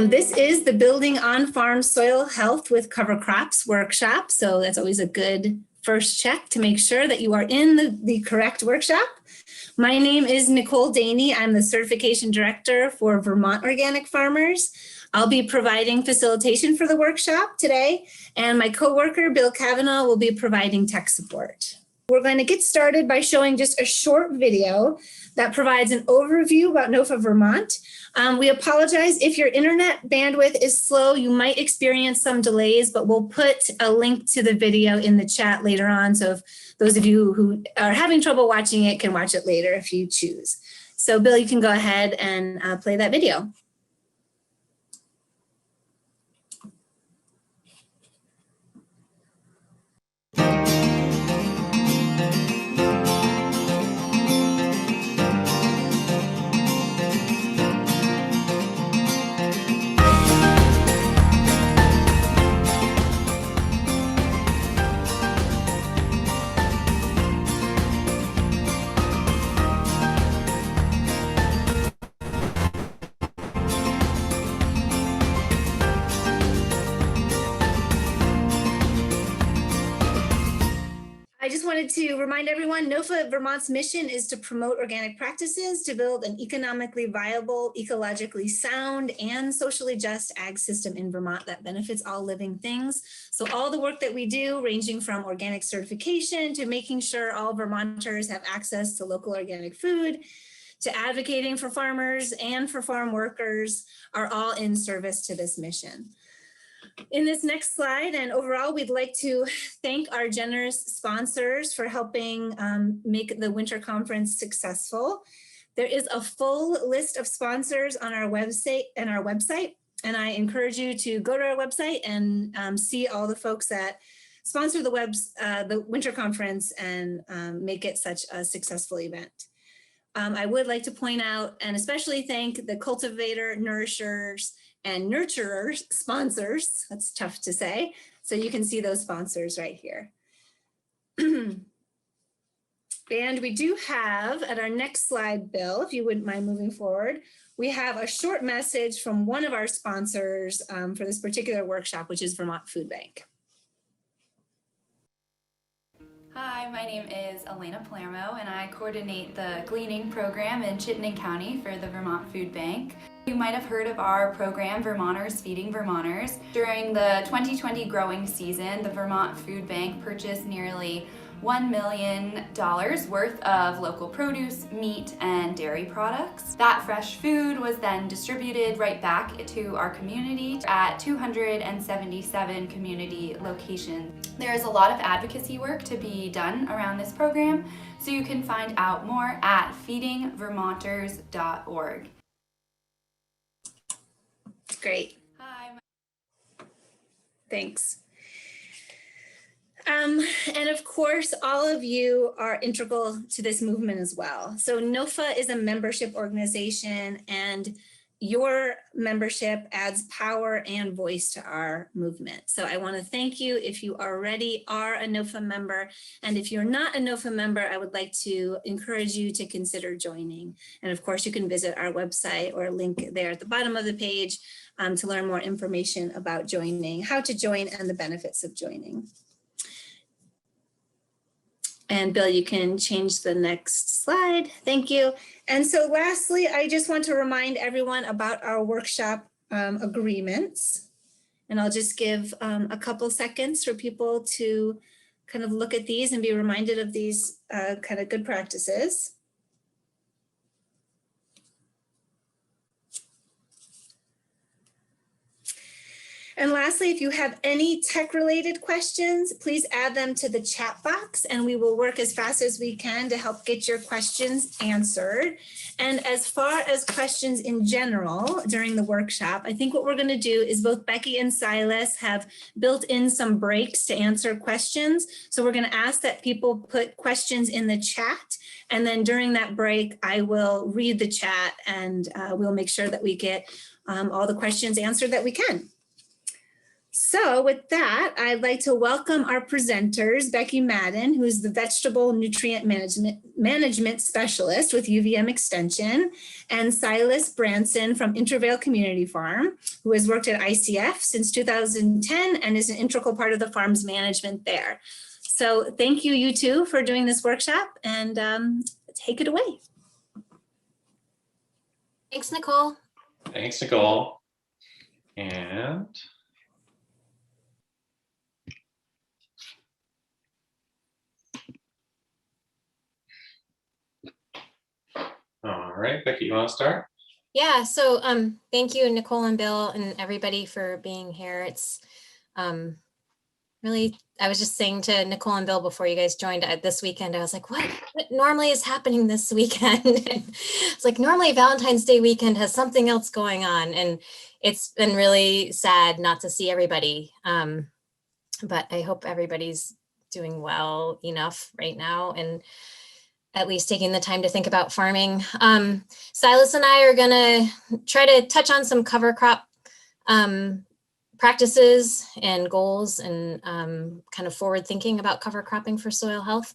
This is the Building on-Farm Soil Health with Cover Crops workshop. So that's always a good first check to make sure that you are in the correct workshop. My name is Nicole Daney. I'm the Certification Director for Vermont Organic Farmers. I'll be providing facilitation for the workshop today, and my coworker, Bill Cavanaugh, will be providing tech support. We're going to get started by showing just a short video that provides an overview about NOFA Vermont. We apologize if your internet bandwidth is slow. You might experience some delays, but we'll put a link to the video in the chat later on. So if those of you who are having trouble watching it can watch it later if you choose. So Bill, you can go ahead and play that video. I just wanted to remind everyone, NOFA Vermont's mission is to promote organic practices to build an economically viable, ecologically sound, and socially just ag system in Vermont that benefits all living things. So all the work that we do, ranging from organic certification to making sure all Vermonters have access to local organic food, to advocating for farmers and for farm workers, are all in service to this mission. In this next slide, and overall, we'd like to thank our generous sponsors for helping make the winter conference successful. There is a full list of sponsors on our website, and I encourage you to go to our website and see all the folks that sponsor the winter conference and make it such a successful event. I would like to point out and especially thank the cultivator, nourishers, and nurturers sponsors. That's tough to say. So you can see those sponsors right here. And we do have at our next slide, Bill, if you wouldn't mind moving forward, we have a short message from one of our sponsors for this particular workshop, which is Vermont Food Bank. Hi, my name is Elena Palermo, and I coordinate the gleaning program in Chittenden County for the Vermont Food Bank. You might have heard of our program, Vermonters Feeding Vermonters. During the 2020 growing season, the Vermont Food Bank purchased nearly $1 million worth of local produce, meat, and dairy products. That fresh food was then distributed right back to our community at 277 community locations. There is a lot of advocacy work to be done around this program, so you can find out more at feedingvermonters.org. Great. Hi. Thanks. And of course, all of you are integral to this movement as well. So NOFA is a membership organization, and your membership adds power and voice to our movement. So I want to thank you if you already are a NOFA member. And if you're not a NOFA member, I would like to encourage you to consider joining. And of course, you can visit our website or link there at the bottom of the page to learn more information about joining, how to join, and the benefits of joining. And Bill, you can change the next slide. Thank you. And so lastly, I just want to remind everyone about our workshop agreements. And I'll just give a couple seconds for people to kind of look at these and be reminded of these kind of good practices. And lastly, if you have any tech-related questions, please add them to the chat box, and we will work as fast as we can to help get your questions answered. And as far as questions in general during the workshop, I think what we're going to do is both Becky and Silas have built in some breaks to answer questions. So we're going to ask that people put questions in the chat, and then during that break, I will read the chat, and we'll make sure that we get all the questions answered that we can. So with that, I'd like to welcome our presenters, Becky Madden, who is the Vegetable Nutrient Management Specialist with UVM Extension, and Silas Branson from Intervale Community Farm, who has worked at ICF since 2010 and is an integral part of the farm's management there. So thank you, you two, for doing this workshop, and take it away. Thanks, Nicole. Thanks, Nicole. And all right, Becky, you want to start? Yeah, so thank you, Nicole and Bill and everybody for being here. It's really, I was just saying to Nicole and Bill before you guys joined this weekend, I was like, what normally is happening this weekend? It's like normally Valentine's Day weekend has something else going on, and it's been really sad not to see everybody. But I hope everybody's doing well enough right now and at least taking the time to think about farming. Silas and I are gonna try to touch on some cover crop practices and goals and kind of forward thinking about cover cropping for soil health.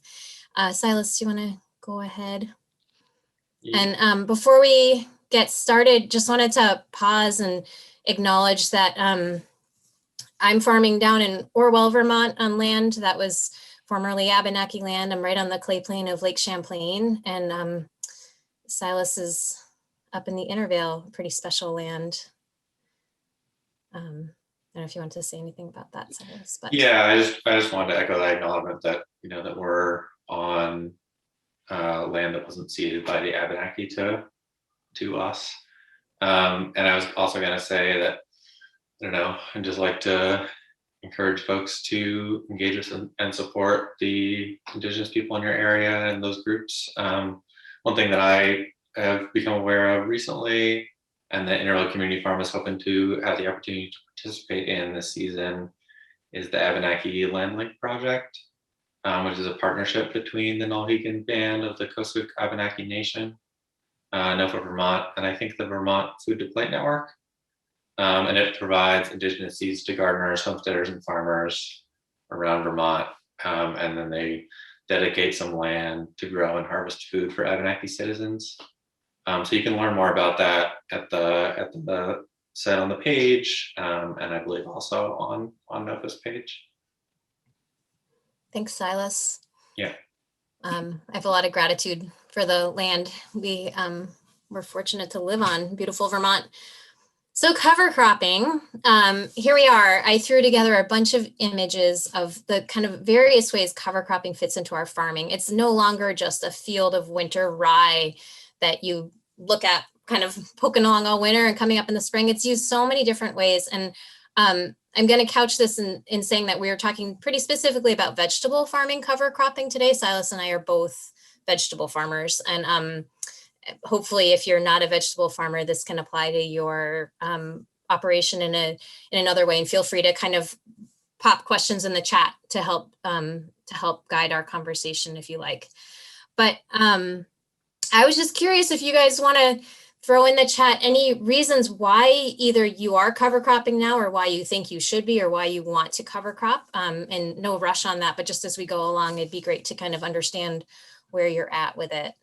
Silas, do you wanna go ahead? Yeah. And before we get started, just wanted to pause and acknowledge that I'm farming down in Orwell, Vermont on land that was formerly Avenachi land. I'm right on the clay plain of Lake Champlain, and Silas is up in the Intervale, pretty special land. I don't know if you want to say anything about that, Silas. But yeah, I just wanted to echo that acknowledgement that that we're on land that wasn't ceded by the Avenachi to us. And I was also going to say that I'd just like to encourage folks to engage with and support the Indigenous people in your area and those groups. One thing that I have become aware of recently, and the Intervale Community Farm is hoping to have the opportunity to participate in this season, is the Avenachi Landlink project, which is a partnership between the Nulhegan Band of the Kosuk Avenachi Nation, NOFA Vermont, and I think the Vermont Food to Plate Network. And it provides indigenous seeds to gardeners, homesteaders, and farmers around Vermont. And then they dedicate some land to grow and harvest food for Avenachi citizens. So you can learn more about that at the set on the page, and I believe also on NOFA's page. Thanks, Silas. Yeah. I have a lot of gratitude for the land we're fortunate to live on, beautiful Vermont. So cover cropping, here we are. I threw together a bunch of images of the kind of various ways cover cropping fits into our farming. It's no longer just a field of winter rye that you look at kind of poking along all winter and coming up in the spring. It's used so many different ways. And I'm going to couch this in saying that we are talking pretty specifically about vegetable farming cover cropping today. Silas and I are both vegetable farmers, and hopefully, if you're not a vegetable farmer, this can apply to your operation in another way. And feel free to kind of pop questions in the chat to help guide our conversation if you like. But I was just curious if you guys want to throw in the chat any reasons why either you are cover cropping now, or why you think you should be, or why you want to cover crop. And no rush on that, but just as we go along, it'd be great to kind of understand where you're at with it.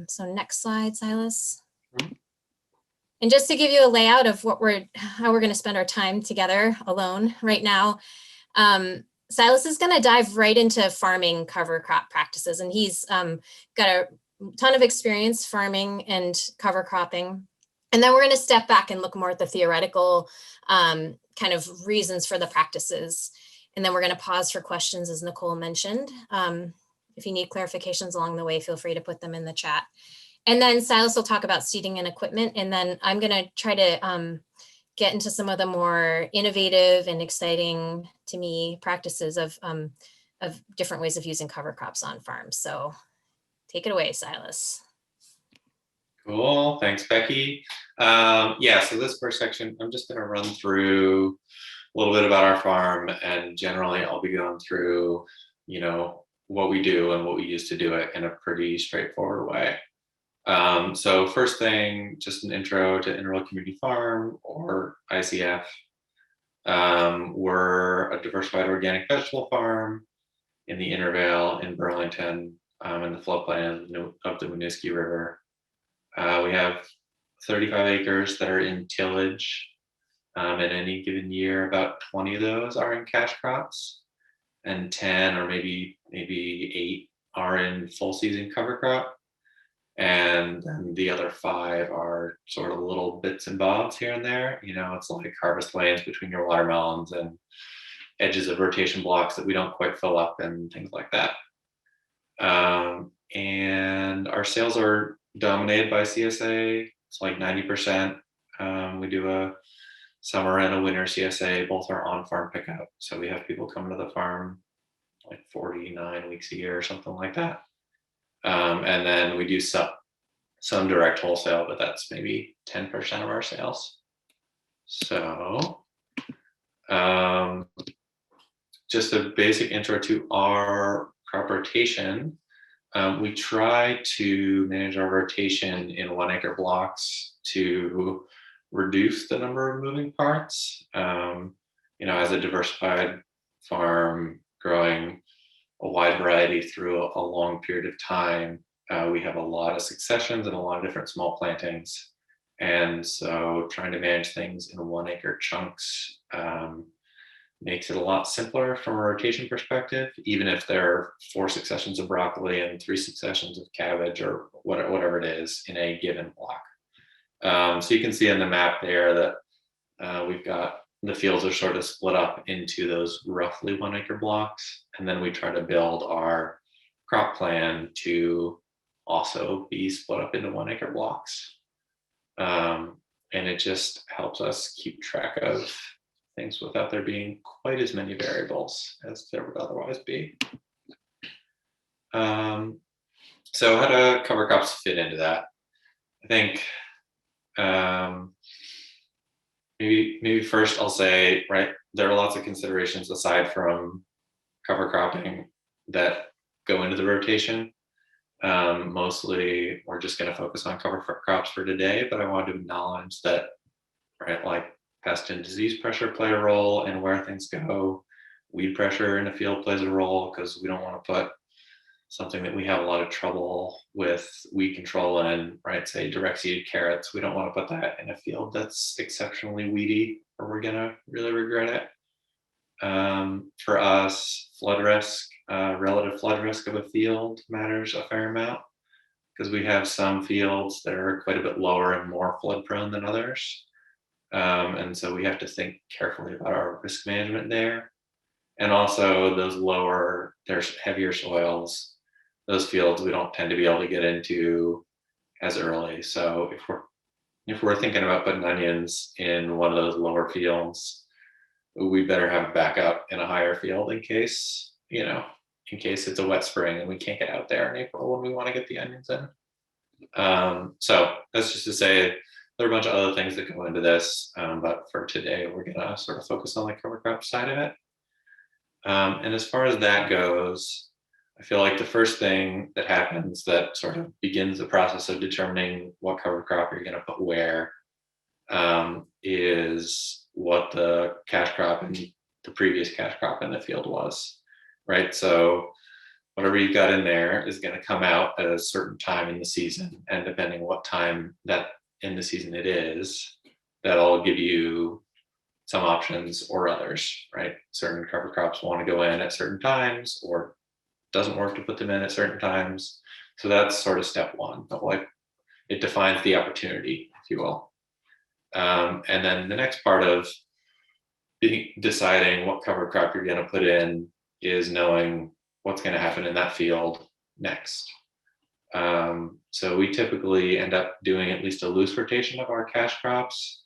So next slide, Silas. And just to give you a layout of how we're going to spend our time together alone right now, Silas is going to dive right into farming cover crop practices, and he's got a ton of experience farming and cover cropping. And then we're going to step back and look more at the theoretical kind of reasons for the practices. And then we're going to pause for questions, as Nicole mentioned. If you need clarifications along the way, feel free to put them in the chat. And then Silas will talk about seeding and equipment. And then I'm going to try to get into some of the more innovative and exciting, to me, practices of different ways of using cover crops on farms. So take it away, Silas. Cool. Thanks, Becky. Yeah, so this first section, I'm just going to run through a little bit about our farm, and generally I'll be going through, what we do and what we used to do it in a pretty straightforward way. So first thing, just an intro to Intervale Community Farm, or ICF. We're a diversified organic vegetable farm in the Intervale in Burlington, in the floodplain of the Winooski River. We have 35 acres that are in tillage. In any given year, about 20 of those are in cash crops, and 10 or maybe 8 are in full season cover crop. And then the other 5 are sort of little bits and bobs here and there. It's like harvest lanes between your watermelons and edges of rotation blocks that we don't quite fill up and things like that. And our sales are dominated by CSA. It's like 90%. We do a summer and a winter CSA. Both are on-farm pickup. So we have people come to the farm like 49 weeks a year or something like that. And then we do some direct wholesale, but that's maybe 10% of our sales. So just a basic intro to our crop rotation. We try to manage our rotation in 1 acre blocks to reduce the number of moving parts. As a diversified farm growing a wide variety through a long period of time, we have a lot of successions and a lot of different small plantings. And so trying to manage things in 1 acre chunks makes it a lot simpler from a rotation perspective, even if there are 4 successions of broccoli and 3 successions of cabbage or whatever it is in a given block. So you can see on the map there that we've got the fields are sort of split up into those roughly 1 acre blocks. And then we try to build our crop plan to also be split up into 1 acre blocks. And it just helps us keep track of things without there being quite as many variables as there would otherwise be. So how do cover crops fit into that? I think maybe first I'll say, right, there are lots of considerations aside from cover cropping that go into the rotation. Mostly we're just going to focus on cover crops for today, but I want to acknowledge that, right, like pest and disease pressure play a role in where things go. Weed pressure in the field plays a role because we don't want to put something that we have a lot of trouble with weed control in, right, say direct seeded carrots. We don't want to put that in a field that's exceptionally weedy or we're going to really regret it. For us, flood risk, relative flood risk of a field matters a fair amount because we have some fields that are quite a bit lower and more flood prone than others. And so we have to think carefully about our risk management there. And also those lower, there's heavier soils, those fields we don't tend to be able to get into as early. So if we're thinking about putting onions in one of those lower fields, we better have a backup in a higher field in case it's a wet spring and we can't get out there in April when we want to get the onions in. So that's just to say there are a bunch of other things that go into this, but for today, we're gonna sort of focus on the cover crop side of it. And as far as that goes, I feel like the first thing that happens that sort of begins the process of determining what cover crop you're gonna put where is what the cash crop and the previous cash crop in the field was, right? So whatever you've got in there is going to come out at a certain time in the season, and depending what time that in the season it is, that'll give you some options or others, right? Certain cover crops want to go in at certain times, or doesn't work to put them in at certain times. So that's sort of step one, but like it defines the opportunity, if you will. And then the next part of deciding what cover crop you're going to put in is knowing what's going to happen in that field next. So we typically end up doing at least a loose rotation of our cash crops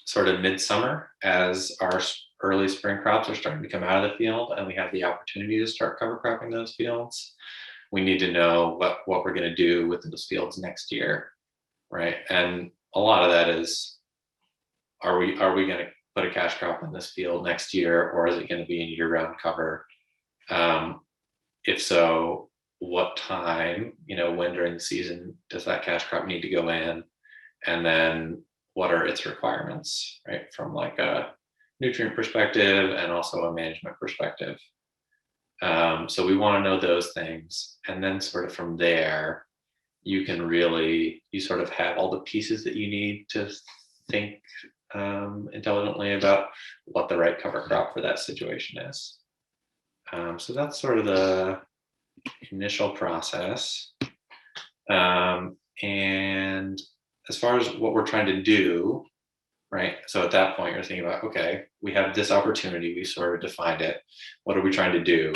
sort of midsummer as our early spring crops are starting to come out of the field and we have the opportunity to start cover cropping those fields. We need to know what we're going to do with those fields next year, right? And a lot of that is, are we going to put a cash crop in this field next year, or is it going to be in year-round cover? If so, what time, when during the season does that cash crop need to go in? And then what are its requirements, right? From like a nutrient perspective and also a management perspective. So we want to know those things. And then sort of from there, you sort of have all the pieces that you need to think intelligently about what the right cover crop for that situation is. So that's sort of the initial process. And as far as what we're trying to do, right? So at that point, you're thinking about, okay, we have this opportunity, we sort of defined it. What are we trying to do?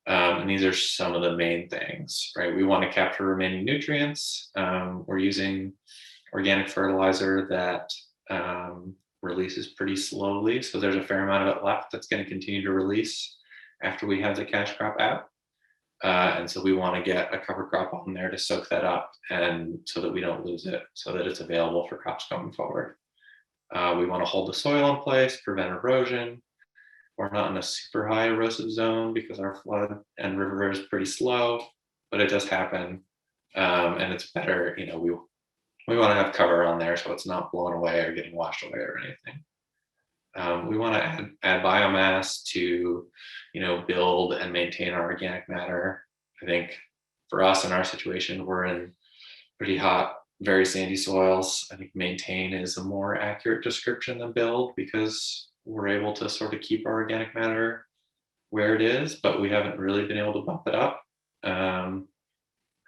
And these are some of the main things, right? We want to capture remaining nutrients. We're using organic fertilizer that releases pretty slowly. So there's a fair amount of it left that's going to continue to release after we have the cash crop out. And so we want to get a cover crop on there to soak that up, and so that we don't lose it, so that it's available for crops going forward. We want to hold the soil in place, prevent erosion. We're not in a super high erosive zone because our flood and river is pretty slow, but it does happen. And it's better, we want to have cover on there so it's not blown away or getting washed away or anything. We want to add biomass to, build and maintain our organic matter. I think for us in our situation, we're in pretty hot, very sandy soils. I think maintain is a more accurate description than build, because we're able to sort of keep our organic matter where it is, but we haven't really been able to bump it up.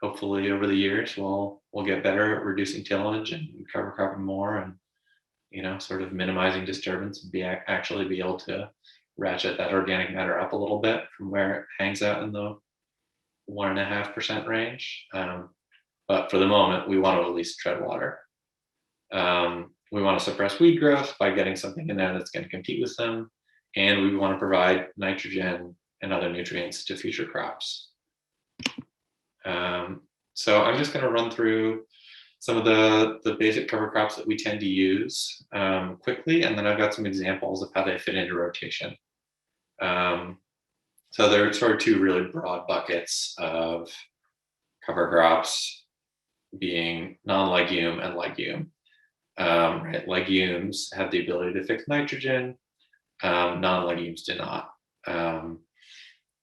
Hopefully over the years, we'll get better at reducing tillage and cover cropping more, and sort of minimizing disturbance, and actually be able to ratchet that organic matter up a little bit from where it hangs out in the 1.5% range. But for the moment, we want to at least tread water. We want to suppress weed growth by getting something in there that's going to compete with them. And we want to provide nitrogen and other nutrients to future crops. So I'm just going to run through some of the basic cover crops that we tend to use quickly, and then I've got some examples of how they fit into rotation. So there are sort of two really broad buckets of cover crops, being non-legume and legume. Right? Legumes have the ability to fix nitrogen, non-legumes do not.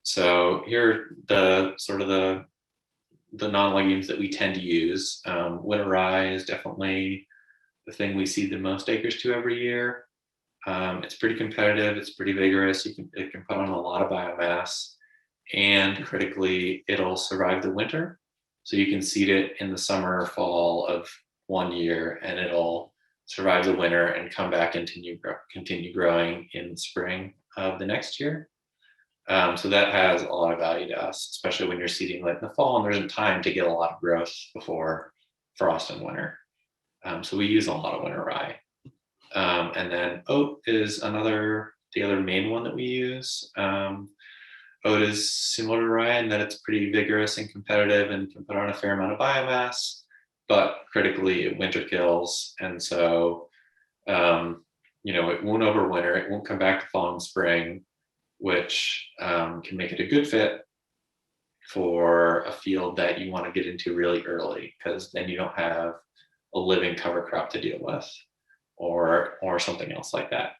So here are the non-legumes that we tend to use. Winter rye is definitely the thing we seed the most acres to every year. It's pretty competitive, it's pretty vigorous, it can put on a lot of biomass, and critically, it'll survive the winter. So you can seed it in the summer or fall of one year, and it'll survive the winter and come back and continue growing in the spring of the next year. So that has a lot of value to us, especially when you're seeding late in the fall and there isn't time to get a lot of growth before frost and winter. So we use a lot of winter rye. And then oat is the other main one that we use. Oat is similar to rye in that it's pretty vigorous and competitive and can put on a fair amount of biomass, but critically it winter kills. And so, it won't overwinter, it won't come back to fall and spring, which can make it a good fit for a field that you want to get into really early, because then you don't have a living cover crop to deal with, or something else like that.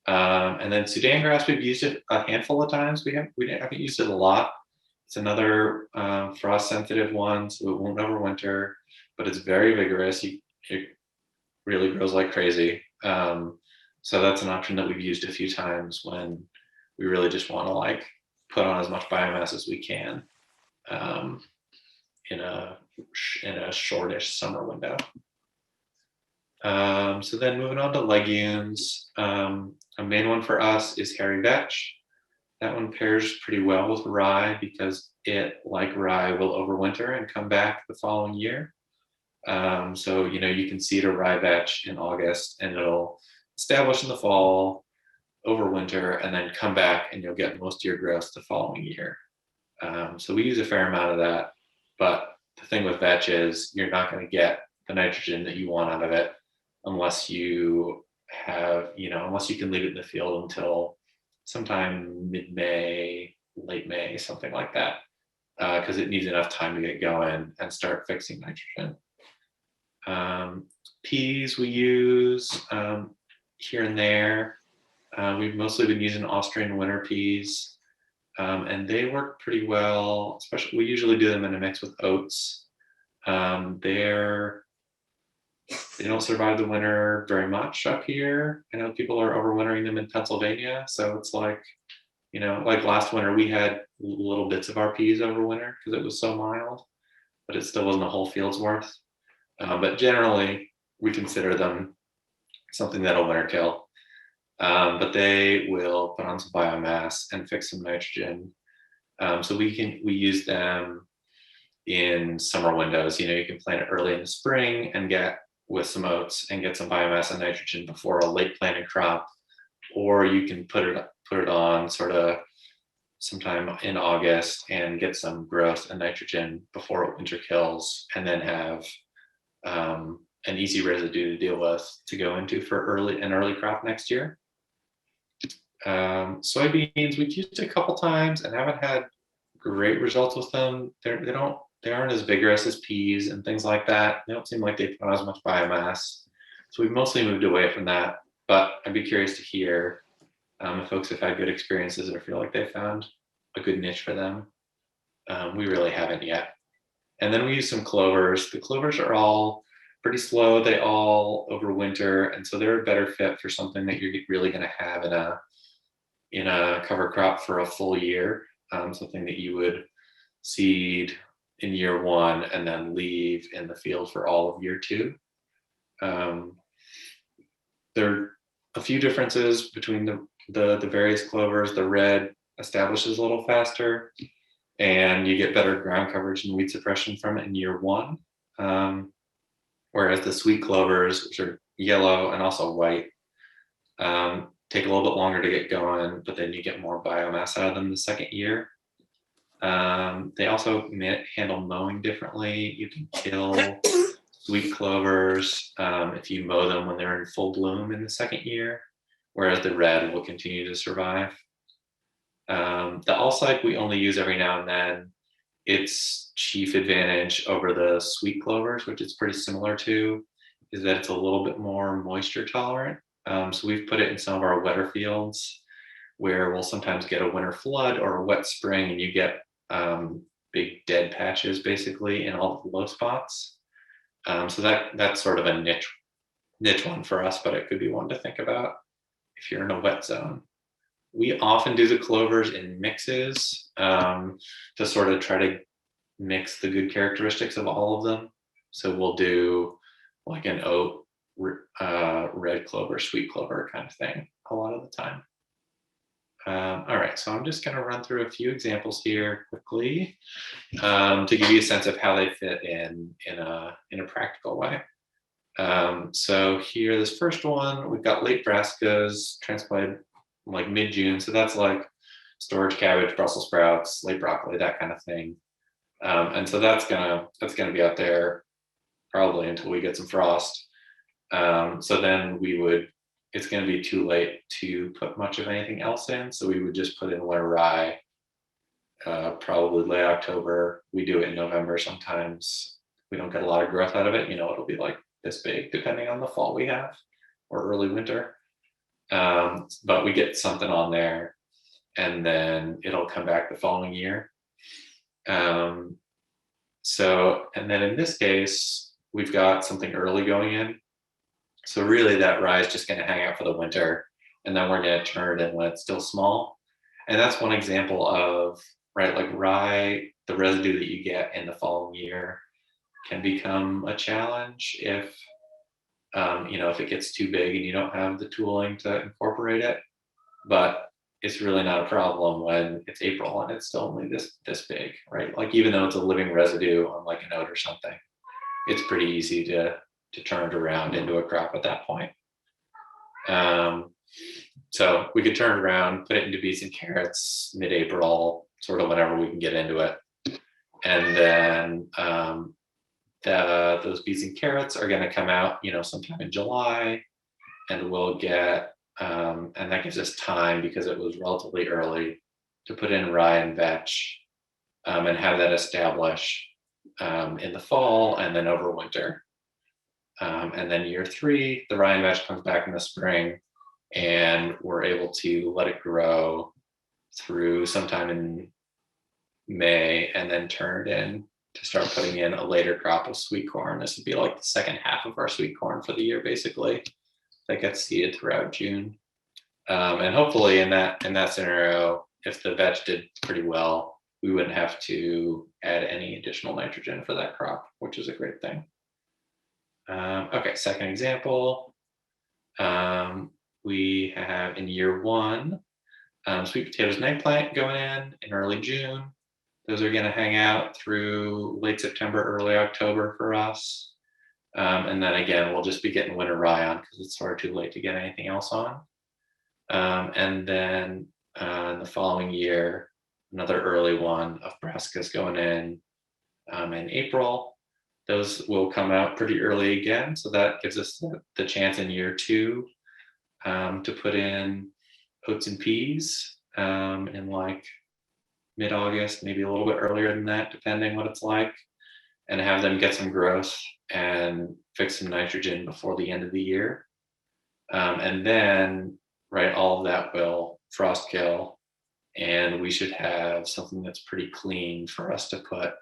And then Sudan grass, we've used it a handful of times. We haven't used it a lot. It's another frost sensitive one, so it won't overwinter, but it's very vigorous. It really grows like crazy. So that's an option that we've used a few times when we really just want to put on as much biomass as we can in a shortish summer window. So then moving on to legumes, a main one for us is hairy vetch. That one pairs pretty well with rye because it, like rye, will overwinter and come back the following year. So you can seed a rye vetch in August and it'll establish in the fall, overwinter, and then come back, and you'll get most of your growth the following year. So we use a fair amount of that, but the thing with vetch is you're not going to get the nitrogen that you want out of it unless you can leave it in the field until sometime mid-May, late May, something like that, because it needs enough time to get going and start fixing nitrogen. Peas we use here and there. We've mostly been using Austrian winter peas, and they work pretty well. Especially, we usually do them in a mix with oats. They don't survive the winter very much up here. I know people are overwintering them in Pennsylvania, so it's like, like last winter we had little bits of our peas over winter because it was so mild, but it still wasn't a whole field's worth. But generally, we consider them something that'll winter kill. But they will put on some biomass and fix some nitrogen. So we use them in summer windows. You can plant it early in the spring and get with some oats and get some biomass and nitrogen before a late planted crop, or you can put it on sort of sometime in August and get some growth and nitrogen before it winter kills, and then have an easy residue to deal with to go into for an early crop next year. Soybeans we've used a couple times and haven't had great results with them. They aren't as vigorous as peas and things like that. They don't seem like they put on as much biomass. So we've mostly moved away from that, but I'd be curious to hear if folks have had good experiences or feel like they found a good niche for them. We really haven't yet. And then we use some clovers. The clovers are all pretty slow. They all overwinter, and so they're a better fit for something that you're really going to have in a cover crop for a full year. Something that you would seed in year one and then leave in the field for all of year two. There are a few differences between the various clovers. The red establishes a little faster, and you get better ground coverage and weed suppression from it in year one. Whereas the sweet clovers, which are yellow and also white, take a little bit longer to get going, but then you get more biomass out of them the second year. They also handle mowing differently. You can kill sweet clovers if you mow them when they're in full bloom in the second year, whereas the red will continue to survive. The Allcycle we only use every now and then. Its chief advantage over the sweet clovers, which it's pretty similar to, is that it's a little bit more moisture tolerant. So we've put it in some of our wetter fields where we'll sometimes get a winter flood or a wet spring, and you get big dead patches basically in all the low spots. So that's sort of a niche one for us, but it could be one to think about if you're in a wet zone. We often do the clovers in mixes to sort of try to mix the good characteristics of all of them. So we'll do like an oat, red clover, sweet clover kind of thing a lot of the time. All right, so I'm just going to run through a few examples here quickly to give you a sense of how they fit in a practical way. So here, this first one, we've got late brassicas transplanted like mid-June. So that's like storage cabbage, Brussels sprouts, late broccoli, that kind of thing. And so that's gonna be out there probably until we get some frost. So then it's gonna be too late to put much of anything else in. So we would just put in winter rye, probably late October. We do it in November sometimes. We don't get a lot of growth out of it. It'll be like this big depending on the fall we have or early winter. But we get something on there and then it'll come back the following year. And then in this case, we've got something early going in. So really that rye is just going to hang out for the winter, and then we're going to turn it in when it's still small. And that's one example of, right, like rye, the residue that you get in the following year can become a challenge if it gets too big and you don't have the tooling to incorporate it. But it's really not a problem when it's April and it's still only this big, right? Like even though it's a living residue on like an oat or something, it's pretty easy to turn it around into a crop at that point. So we could turn it around, put it into beets and carrots mid-April, sort of whenever we can get into it. And then those beets and carrots are going to come out, sometime in July, and we'll get, and that gives us time because it was relatively early to put in rye and vetch and have that establish in the fall and then over winter. And then year 3, the rye and vetch comes back in the spring, and we're able to let it grow through sometime in May, and then turn it in to start putting in a later crop of sweet corn. This would be like the second half of our sweet corn for the year, basically, that gets seeded throughout June. And hopefully in that scenario, if the vetch did pretty well, we wouldn't have to add any additional nitrogen for that crop, which is a great thing. Okay, second example. We have in year 1, sweet potatoes and eggplant going in early June. Those are going to hang out through late September, early October for us. And then again, we'll just be getting winter rye on because it's far too late to get anything else on. And then in the following year, another early one of brassicas going in April. Those will come out pretty early again. So that gives us the chance in year 2 to put in oats and peas in like mid-August, maybe a little bit earlier than that, depending what it's like, and have them get some growth and fix some nitrogen before the end of the year. And then, right, all of that will frost kill, and we should have something that's pretty clean for us to put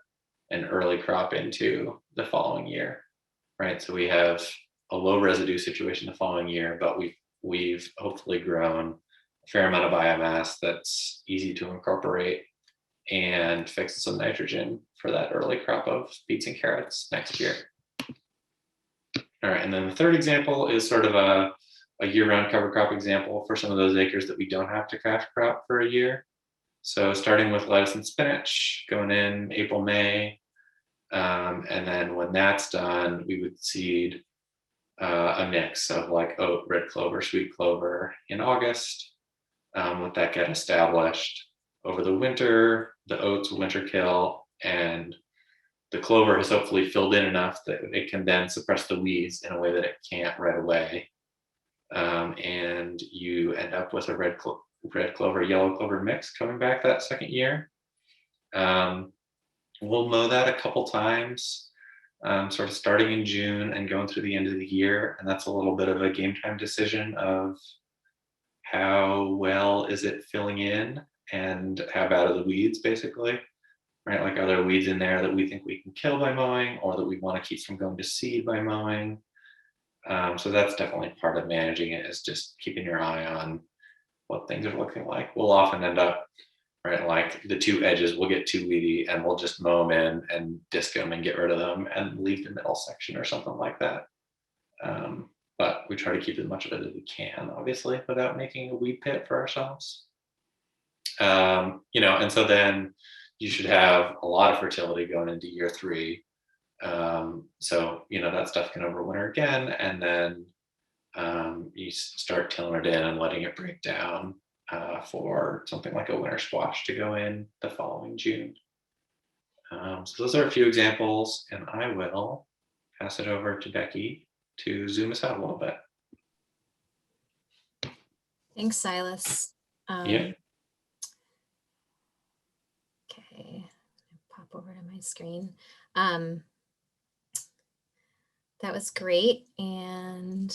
an early crop into the following year, right? So we have a low residue situation the following year, but we've hopefully grown a fair amount of biomass that's easy to incorporate and fix some nitrogen for that early crop of beets and carrots next year. All right, and then the third example is sort of a year-round cover crop example for some of those acres that we don't have to cash crop for a year. So starting with lettuce and spinach, going in April, May, and then when that's done, we would seed a mix of like oat, red clover, sweet clover in August. Let that get established. Over the winter, the oats will winter kill, and the clover has hopefully filled in enough that it can then suppress the weeds in a way that it can't right away. And you end up with a red clover, yellow clover mix coming back that second year. We'll mow that a couple times, sort of starting in June and going through the end of the year. And that's a little bit of a game time decision of how well is it filling in and how bad are the weeds, basically, right? Like, are there weeds in there that we think we can kill by mowing, or that we want to keep from going to seed by mowing? So that's definitely part of managing it, is just keeping your eye on what things are looking like. We'll often end up, right, like the 2 edges will get too weedy and we'll just mow them in and disc them and get rid of them and leave the middle section or something like that. But we try to keep as much of it as we can, obviously, without making a weed pit for ourselves. And so then you should have a lot of fertility going into year 3. So that stuff can overwinter again, and then you start tilling it in and letting it break down for something like a winter squash to go in the following June. So those are a few examples, and I will pass it over to Becky to zoom us out a little bit. Thanks, Silas. Yeah. Okay, pop over to my screen. That was great. And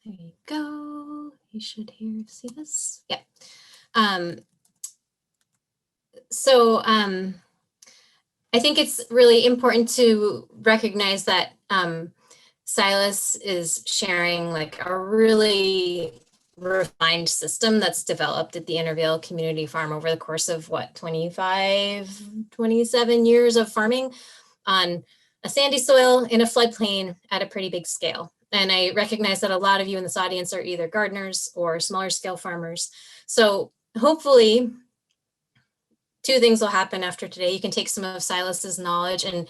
there you go. You should see this. Yeah. So I think it's really important to recognize that Silas is sharing like a really refined system that's developed at the Intervale Community Farm over the course of 27 years of farming on a sandy soil in a floodplain at a pretty big scale. And I recognize that a lot of you in this audience are either gardeners or smaller scale farmers. So hopefully 2 things will happen after today. You can take some of Silas's knowledge and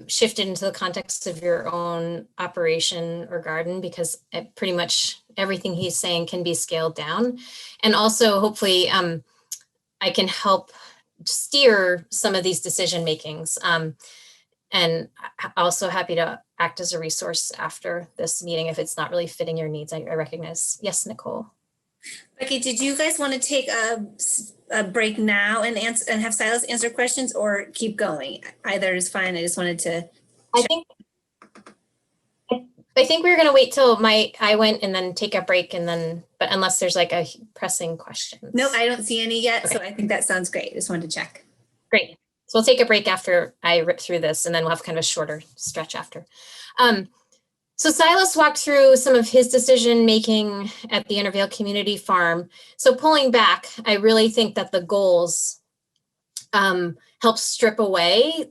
shift it into the context of your own operation or garden, because pretty much everything he's saying can be scaled down. And also hopefully I can help steer some of these decision makings. And also happy to act as a resource after this meeting if it's not really fitting your needs. I recognize. Yes, Nicole. Becky, did you guys want to take a break now and have Silas answer questions, or keep going? Either is fine. I just wanted to. I I think we were going to wait till I went and then take a break and then, but unless there's like a pressing question. Nope, I don't see any yet. So Okay. I think that sounds great. Just wanted to check. Great. So we'll take a break after I rip through this, and then we'll have kind of a shorter stretch after. So Silas walked through some of his decision making at the Intervale Community Farm. So pulling back, I really think that the goals help strip away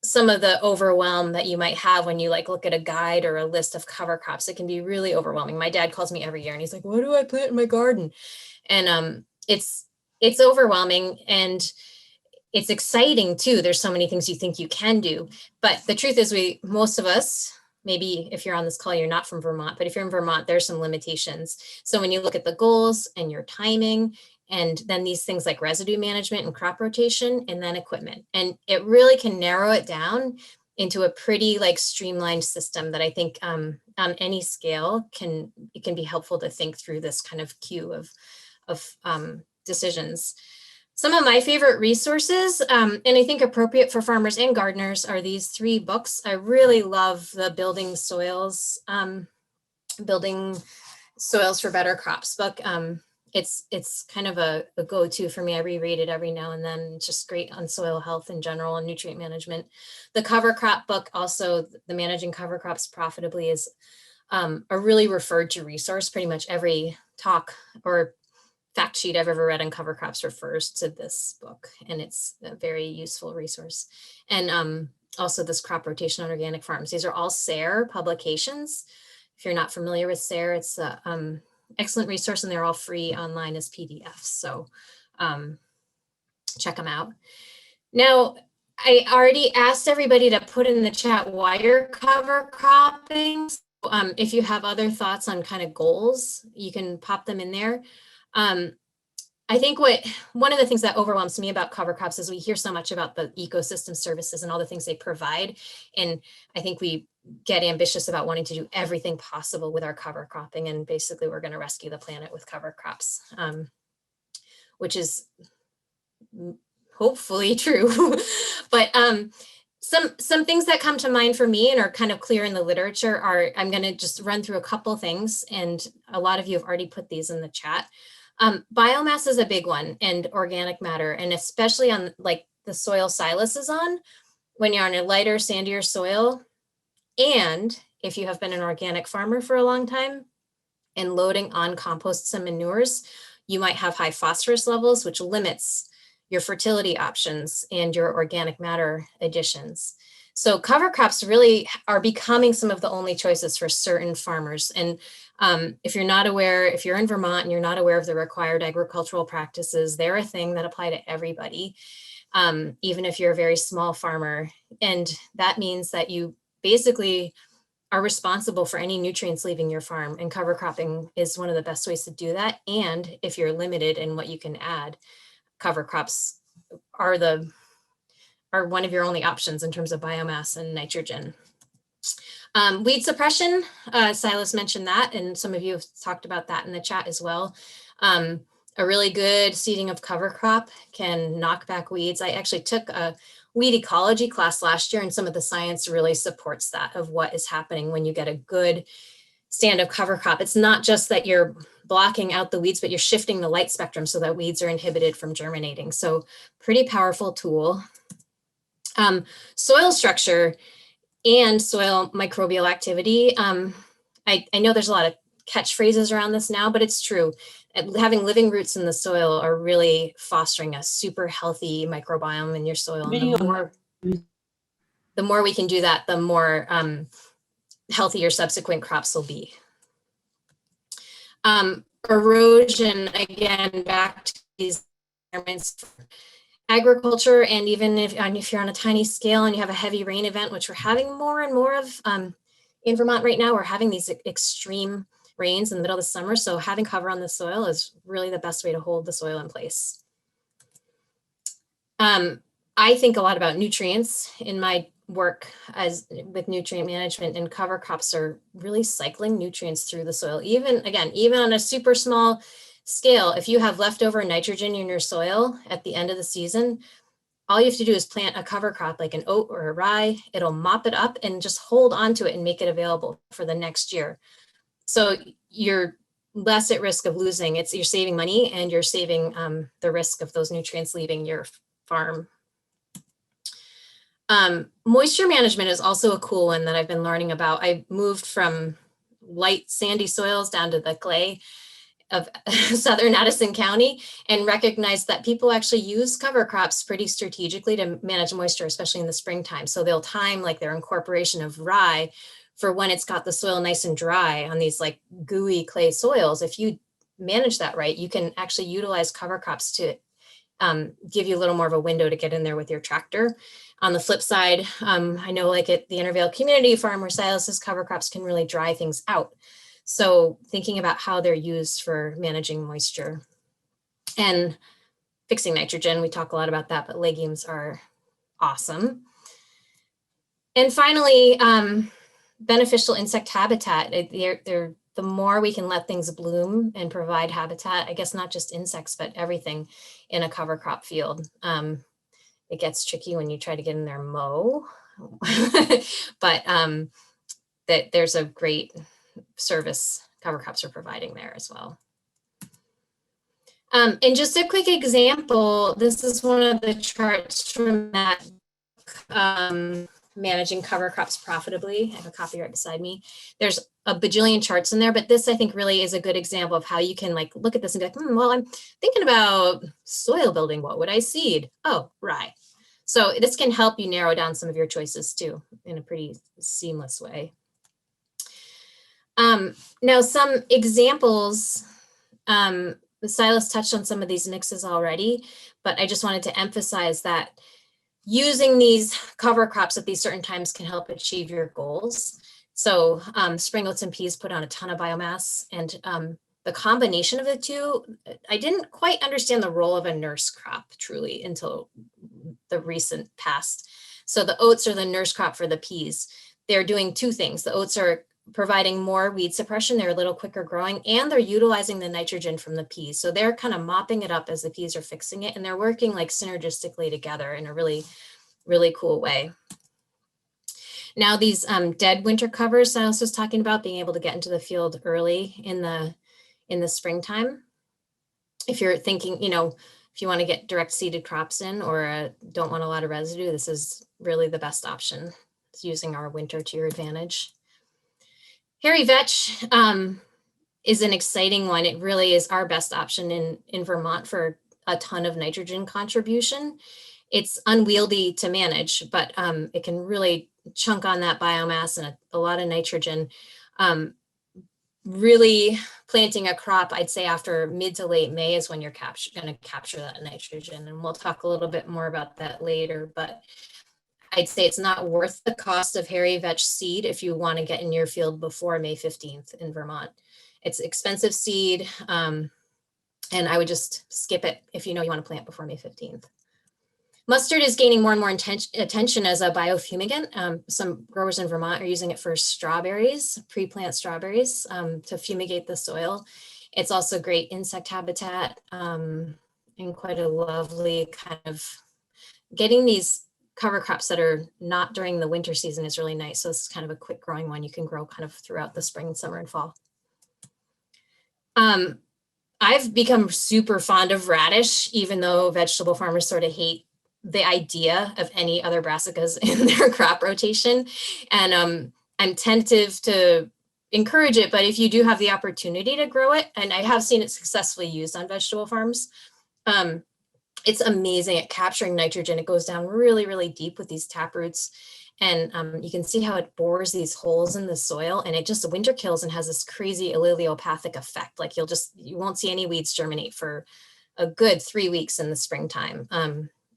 some of the overwhelm that you might have when you like look at a guide or a list of cover crops. It can be really overwhelming. My dad calls me every year and he's like, what do I plant in my garden? And it's overwhelming and it's exciting too. There's so many things you think you can do. But the truth is most of us, maybe if you're on this call, you're not from Vermont, but if you're in Vermont, there's some limitations. So when you look at the goals and your timing, and then these things like residue management and crop rotation, and then equipment. And it really can narrow it down into a pretty like streamlined system that I think on any scale it can be helpful to think through this kind of queue of decisions. Some of my favorite resources, and I think appropriate for farmers and gardeners, are these 3 books. I really love the Building Soils for Better Crops book. It's kind of a go-to for me. I reread it every now and then. It's just great on soil health in general and nutrient management. The cover crop book, also the Managing Cover Crops Profitably, is a really referred to resource. Pretty much every talk or fact sheet I've ever read on cover crops refers to this book, and it's a very useful resource. And also this Crop Rotation on Organic Farms. These are all SARE publications. If you're not familiar with SARE, it's excellent resource, and they're all free online as PDFs. So check them out. Now, I already asked everybody to put in the chat why you're cover cropping. So, if you have other thoughts on kind of goals, you can pop them in there. I think one of the things that overwhelms me about cover crops is we hear so much about the ecosystem services and all the things they provide. And I think we get ambitious about wanting to do everything possible with our cover cropping. And basically we're going to rescue the planet with cover crops, which is hopefully true. But some things that come to mind for me and are kind of clear in the literature are, I'm going to just run through a couple things. And a lot of you have already put these in the chat. Biomass is a big one, and organic matter, and especially on like the soil Silas is on, when you're on a lighter, sandier soil. And if you have been an organic farmer for a long time and loading on composts and manures, you might have high phosphorus levels, which limits your fertility options and your organic matter additions. So cover crops really are becoming some of the only choices for certain farmers. And if you're not aware, if you're in Vermont and you're not aware of the required agricultural practices, they're a thing that apply to everybody, even if you're a very small farmer. And that means that you basically are responsible for any nutrients leaving your farm, and cover cropping is one of the best ways to do that. And if you're limited in what you can add, cover crops are one of your only options in terms of biomass and nitrogen. Weed suppression, Silas mentioned that, and some of you have talked about that in the chat as well. A really good seeding of cover crop can knock back weeds. I actually took a weed ecology class last year, and some of the science really supports that, of what is happening when you get a good stand of cover crop. It's not just that you're blocking out the weeds, but you're shifting the light spectrum so that weeds are inhibited from germinating. So pretty powerful tool. Soil structure and soil microbial activity. I know there's a lot of catchphrases around this now, but it's true. Having living roots in the soil are really fostering a super healthy microbiome in your soil. And the more we can do that, the more healthy your subsequent crops will be. Erosion, again, back to these environments. Agriculture, and even if you're on a tiny scale and you have a heavy rain event, which we're having more and more of in Vermont right now, we're having these extreme rains in the middle of the summer. So having cover on the soil is really the best way to hold the soil in place. I think a lot about nutrients in my work with nutrient management, and cover crops are really cycling nutrients through the soil. Even on a super small scale, if you have leftover nitrogen in your soil at the end of the season, all you have to do is plant a cover crop like an oat or a rye. It'll mop it up and just hold onto it and make it available for the next year. So you're less at risk of losing. You're saving money and you're saving the risk of those nutrients leaving your farm. Moisture management is also a cool one that I've been learning about. I moved from light sandy soils down to the clay of southern Addison County and recognized that people actually use cover crops pretty strategically to manage moisture, especially in the springtime. So they'll time like their incorporation of rye for when it's got the soil nice and dry on these like gooey clay soils. If you manage that right, you can actually utilize cover crops to give you a little more of a window to get in there with your tractor. On the flip side, I know like at the Intervale Community Farm where Silas's cover crops can really dry things out. So thinking about how they're used for managing moisture and fixing nitrogen, we talk a lot about that, but legumes are awesome. And finally, beneficial insect habitat. The more we can let things bloom and provide habitat, I guess not just insects, but everything in a cover crop field. It gets tricky when you try to get in there and mow, but that there's a great service cover crops are providing there as well. And just a quick example, this is one of the charts from that Managing Cover Crops Profitably. I have a copy right beside me. There's a bajillion charts in there, but this I think really is a good example of how you can like look at this and be like, well, I'm thinking about soil building. What would I seed? Oh, rye. So this can help you narrow down some of your choices too in a pretty seamless way. Now some examples, Silas touched on some of these mixes already, but I just wanted to emphasize that using these cover crops at these certain times can help achieve your goals. So spring oats and peas put on a ton of biomass, and the combination of the two, I didn't quite understand the role of a nurse crop truly until the recent past. So the oats are the nurse crop for the peas. They're doing two things. The oats are providing more weed suppression. They're a little quicker growing, and they're utilizing the nitrogen from the peas. So they're kind of mopping it up as the peas are fixing it, and they're working like synergistically together in a really, really cool way. Now these dead winter covers Silas was talking about, being able to get into the field early in the springtime. If you're thinking, you know, if you want to get direct seeded crops in or don't want a lot of residue, this is really the best option. It's using our winter to your advantage. Hairy vetch is an exciting one. It really is our best option in Vermont for a ton of nitrogen contribution. It's unwieldy to manage, but it can really chunk on that biomass and a lot of nitrogen. Really planting a crop, I'd say after mid to late May is when you're going to capture that nitrogen. And we'll talk a little bit more about that later, but I'd say it's not worth the cost of hairy vetch seed if you want to get in your field before May 15th in Vermont. It's expensive seed, and I would just skip it if you know you want to plant before May 15th. Mustard is gaining more and more attention as a biofumigant. Some growers in Vermont are using it for strawberries, pre-plant strawberries, to fumigate the soil. It's also great insect habitat and quite a lovely kind of getting these cover crops that are not during the winter season is really nice. So this is kind of a quick growing one you can grow kind of throughout the spring, summer, and fall. I've become super fond of radish, even though vegetable farmers sort of hate the idea of any other brassicas in their crop rotation. And I'm tentative to encourage it, but if you do have the opportunity to grow it, and I have seen it successfully used on vegetable farms, it's amazing at capturing nitrogen. It goes down really, really deep with these tap roots. And you can see how it bores these holes in the soil, and it just winter kills and has this crazy alleliopathic effect. Like you won't see any weeds germinate for a good 3 weeks in the springtime.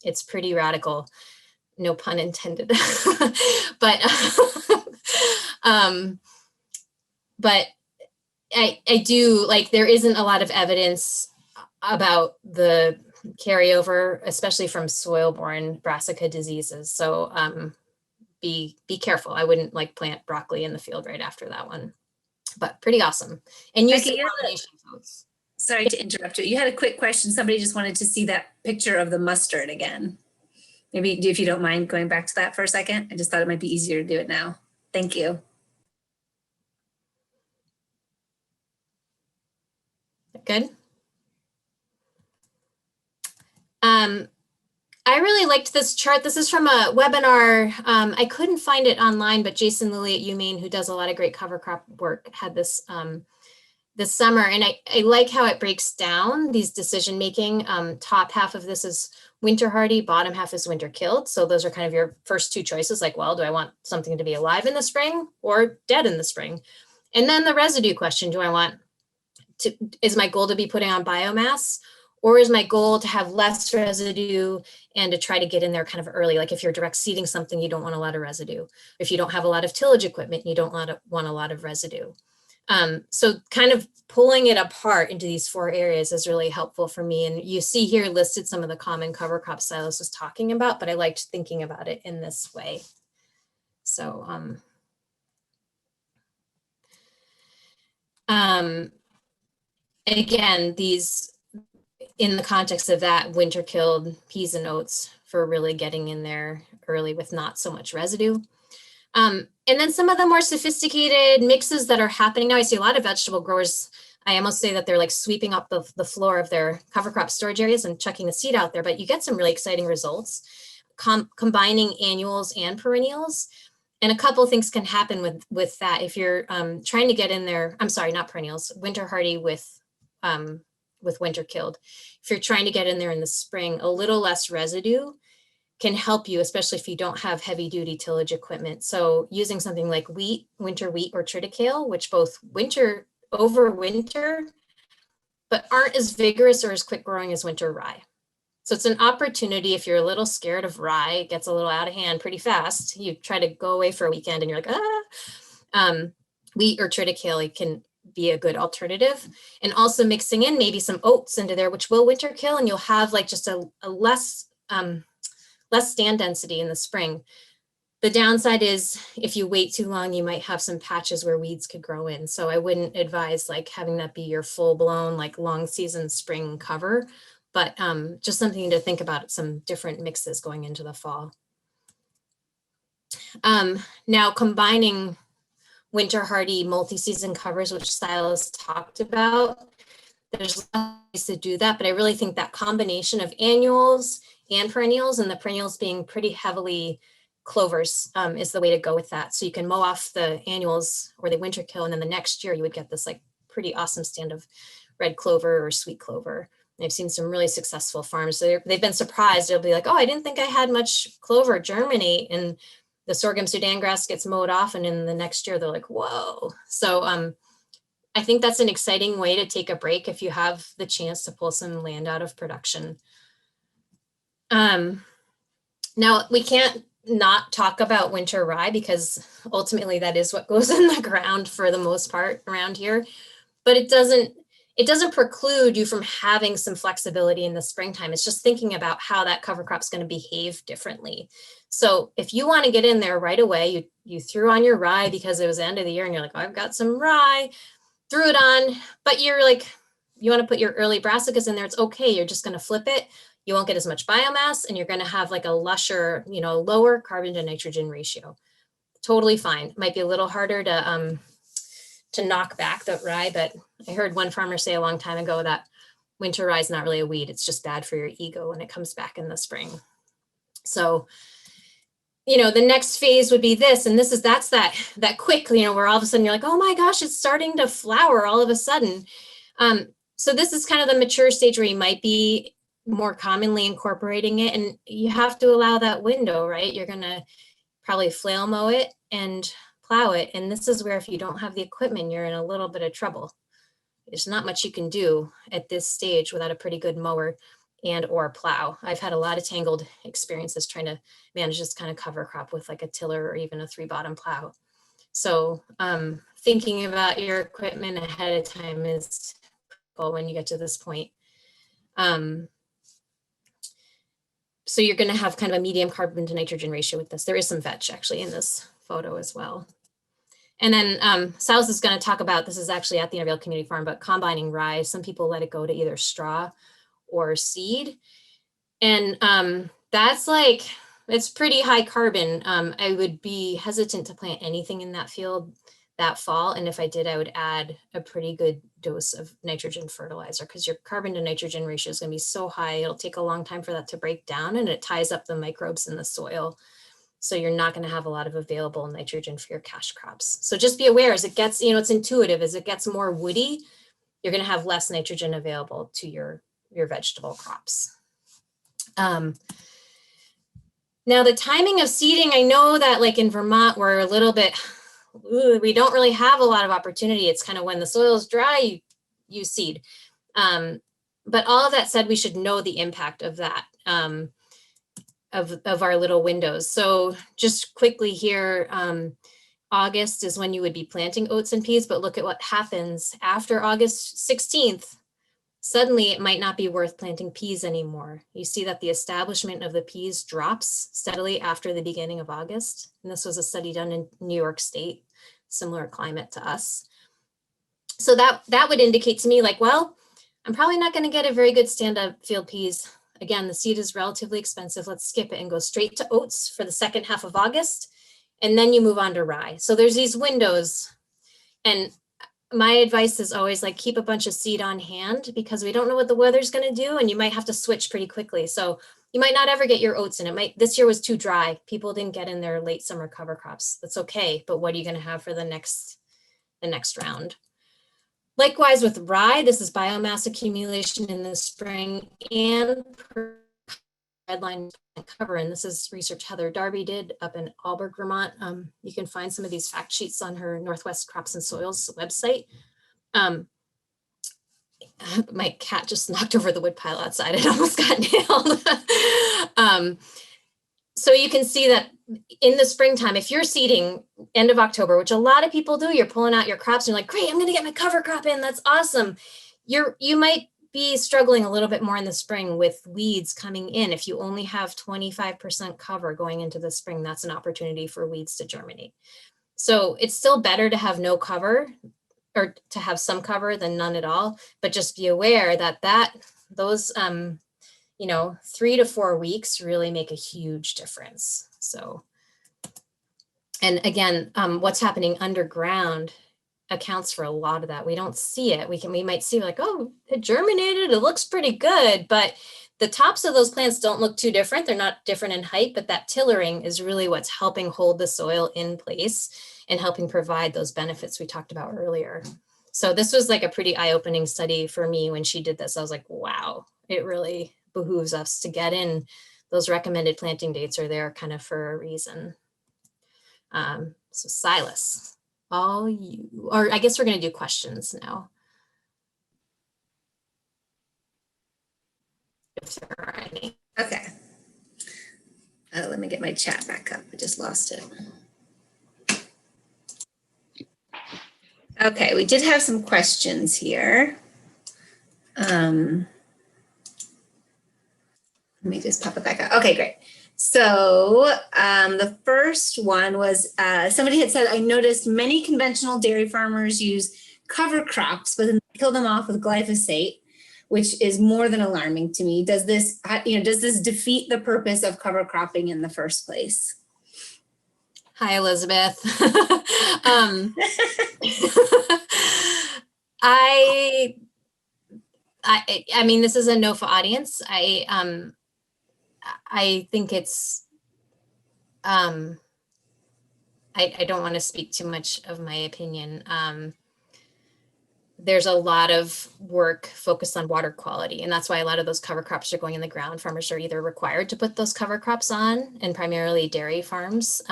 It's pretty radical, no pun intended. But I do like, there isn't a lot of evidence about the carryover, especially from soil-borne brassica diseases. So be careful. I wouldn't like plant broccoli in the field right after that one, but pretty awesome. And use the combination oats. Sorry to interrupt you. You had a quick question. Somebody just wanted to see that picture of the mustard again. Maybe if you don't mind going back to that for a second. I just thought it might be easier to do it now. Thank you. Good. I really liked this chart. This is from a webinar. I couldn't find it online, but Jason Lilly at UMaine, who does a lot of great cover crop work, had this this summer. And I like how it breaks down these decision making. Top half of this is winter hardy, bottom half is winter killed. So those are kind of your first two choices, like, well, do I want something to be alive in the spring or dead in the spring? And then the residue question, do I want to, is my goal to be putting on biomass? Or is my goal to have less residue and to try to get in there kind of early? Like if you're direct seeding something, you don't want a lot of residue. If you don't have a lot of tillage equipment, you don't want a lot of residue. So kind of pulling it apart into these four areas is really helpful for me. And you see here listed some of the common cover crops Silas was talking about, but I liked thinking about it in this way. So again, these, in the context of that, winter killed peas and oats for really getting in there early with not so much residue. And then some of the more sophisticated mixes that are happening now, I see a lot of vegetable growers, I almost say that they're like sweeping up the floor of their cover crop storage areas and chucking the seed out there, but you get some really exciting results, combining annuals and perennials. And a couple of things can happen with that. If you're trying to get in there, I'm sorry, not perennials, winter hardy with winter killed. If you're trying to get in there in the spring, a little less residue can help you, especially if you don't have heavy duty tillage equipment. So using something like wheat, winter wheat or triticale, which both overwinter, but aren't as vigorous or as quick growing as winter rye. So it's an opportunity if you're a little scared of rye, it gets a little out of hand pretty fast. You try to go away for a weekend and you're like, wheat or triticale can be a good alternative. And also mixing in maybe some oats into there, which will winter kill, and you'll have like just a less stand density in the spring. The downside is if you wait too long, you might have some patches where weeds could grow in. So I wouldn't advise like having that be your full blown, like long season spring cover, but just something to think about, some different mixes going into the fall. Now combining winter hardy multi-season covers, which Silas talked about, there's ways to do that, but I really think that combination of annuals and perennials, and the perennials being pretty heavily clovers, is the way to go with that. So you can mow off the annuals or the winter kill, and then the next year you would get this like pretty awesome stand of red clover or sweet clover. And I've seen some really successful farms. So they've been surprised. They'll be like, oh, I didn't think I had much clover germinate, and the sorghum Sudan grass gets mowed off, and in the next year they're like, whoa. So I think that's an exciting way to take a break if you have the chance to pull some land out of production. Now we can't not talk about winter rye, because ultimately that is what goes in the ground for the most part around here, but it doesn't preclude you from having some flexibility in the springtime. It's just thinking about how that cover crop is going to behave differently. So if you want to get in there right away, you threw on your rye because it was the end of the year and you're like, oh, I've got some rye, threw it on, but you're like, you want to put your early brassicas in there, it's okay. You're just going to flip it. You won't get as much biomass, and you're going to have like a lusher, lower carbon to nitrogen ratio. Totally fine. Might be a little harder to knock back the rye, but I heard one farmer say a long time ago that winter rye is not really a weed. It's just bad for your ego when it comes back in the spring. So, the next phase would be this, and that's that quick, where all of a sudden you're like, oh my gosh, it's starting to flower all of a sudden. So this is kind of the mature stage where you might be more commonly incorporating it, and you have to allow that window, right? You're going to probably flail mow it and plow it. And this is where, if you don't have the equipment, you're in a little bit of trouble. There's not much you can do at this stage without a pretty good mower and or plow. I've had a lot of tangled experiences trying to manage this kind of cover crop with like a tiller or even a 3-bottom plow. So thinking about your equipment ahead of time is critical when you get to this point. So you're going to have kind of a medium carbon to nitrogen ratio with this. There is some vetch actually in this photo as well. And then Silas is going to talk about, this is actually at the Intervale Community Farm, but combining rye. Some people let it go to either straw or seed. And that's like it's pretty high carbon. I would be hesitant to plant anything in that field that fall. And if I did, I would add a pretty good dose of nitrogen fertilizer, because your carbon to nitrogen ratio is going to be so high. It'll take a long time for that to break down, and it ties up the microbes in the soil. So you're not going to have a lot of available nitrogen for your cash crops. So just be aware as it gets, it's intuitive, as it gets more woody, you're going to have less nitrogen available to your vegetable crops. Now the timing of seeding, I know that like in Vermont, we're a little bit, we don't really have a lot of opportunity. It's kind of when the soil is dry, you seed. But all of that said, we should know the impact of that, of our little windows. So just quickly here, August is when you would be planting oats and peas, but look at what happens after August 16th. Suddenly it might not be worth planting peas anymore. You see that the establishment of the peas drops steadily after the beginning of August. And this was a study done in New York State, similar climate to us. So that would indicate to me like, well, I'm probably not going to get a very good stand-up field peas. Again, the seed is relatively expensive. Let's skip it and go straight to oats for the second half of August. And then you move on to rye. So there's these windows, and my advice is always like keep a bunch of seed on hand, because we don't know what the weather's going to do, and you might have to switch pretty quickly. So you might not ever get your oats in. This year was too dry. People didn't get in their late summer cover crops. That's okay. But what are you going to have for the next round? Likewise with rye, this is biomass accumulation in the spring and redline cover. And this is research Heather Darby did up in Alburg, Vermont. You can find some of these fact sheets on her Northwest Crops and Soils website. My cat just knocked over the wood pile outside. It almost got nailed. So you can see that in the springtime, if you're seeding end of October, which a lot of people do, you're pulling out your crops and you're like, great, I'm going to get my cover crop in. That's awesome. You might be struggling a little bit more in the spring with weeds coming in. If you only have 25% cover going into the spring, that's an opportunity for weeds to germinate. So it's still better to have no cover, or to have some cover, than none at all. But just be aware that those 3 to 4 weeks really make a huge difference. So, and again, what's happening underground accounts for a lot of that. We don't see it. We might see like, oh, it germinated, it looks pretty good, but the tops of those plants don't look too different. They're not different in height, but that tillering is really what's helping hold the soil in place and helping provide those benefits we talked about earlier. So this was like a pretty eye-opening study for me when she did this. I was like, wow, it really behooves us to get in. Those recommended planting dates are there kind of for a reason. So Silas, all you, or I guess we're going to do questions now, if there are any. Okay. Let me get my chat back up. I just lost it. Okay, we did have some questions here. Let me just pop it back up. Okay, great. So the first one was somebody had said, I noticed many conventional dairy farmers use cover crops, but then kill them off with glyphosate, which is more than alarming to me. Does this, does this defeat the purpose of cover cropping in the first place? Hi, Elizabeth. I mean, this is a NOFA audience. I think it's, I don't want to speak too much of my opinion. There's a lot of work focused on water quality, and that's why a lot of those cover crops are going in the ground. Farmers are either required to put those cover crops on, and primarily dairy farms.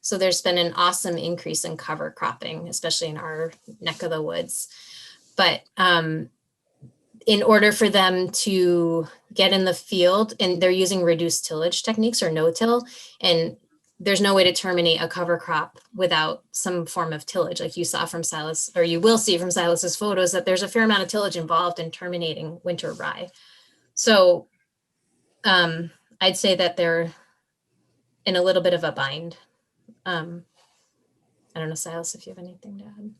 So there's been an awesome increase in cover cropping, especially in our neck of the woods. But in order for them to get in the field, and they're using reduced tillage techniques or no-till, and there's no way to terminate a cover crop without some form of tillage. Like you saw from Silas, or you will see from Silas's photos, that there's a fair amount of tillage involved in terminating winter rye. So I'd say that they're in a little bit of a bind. I don't know, Silas, if you have anything to add.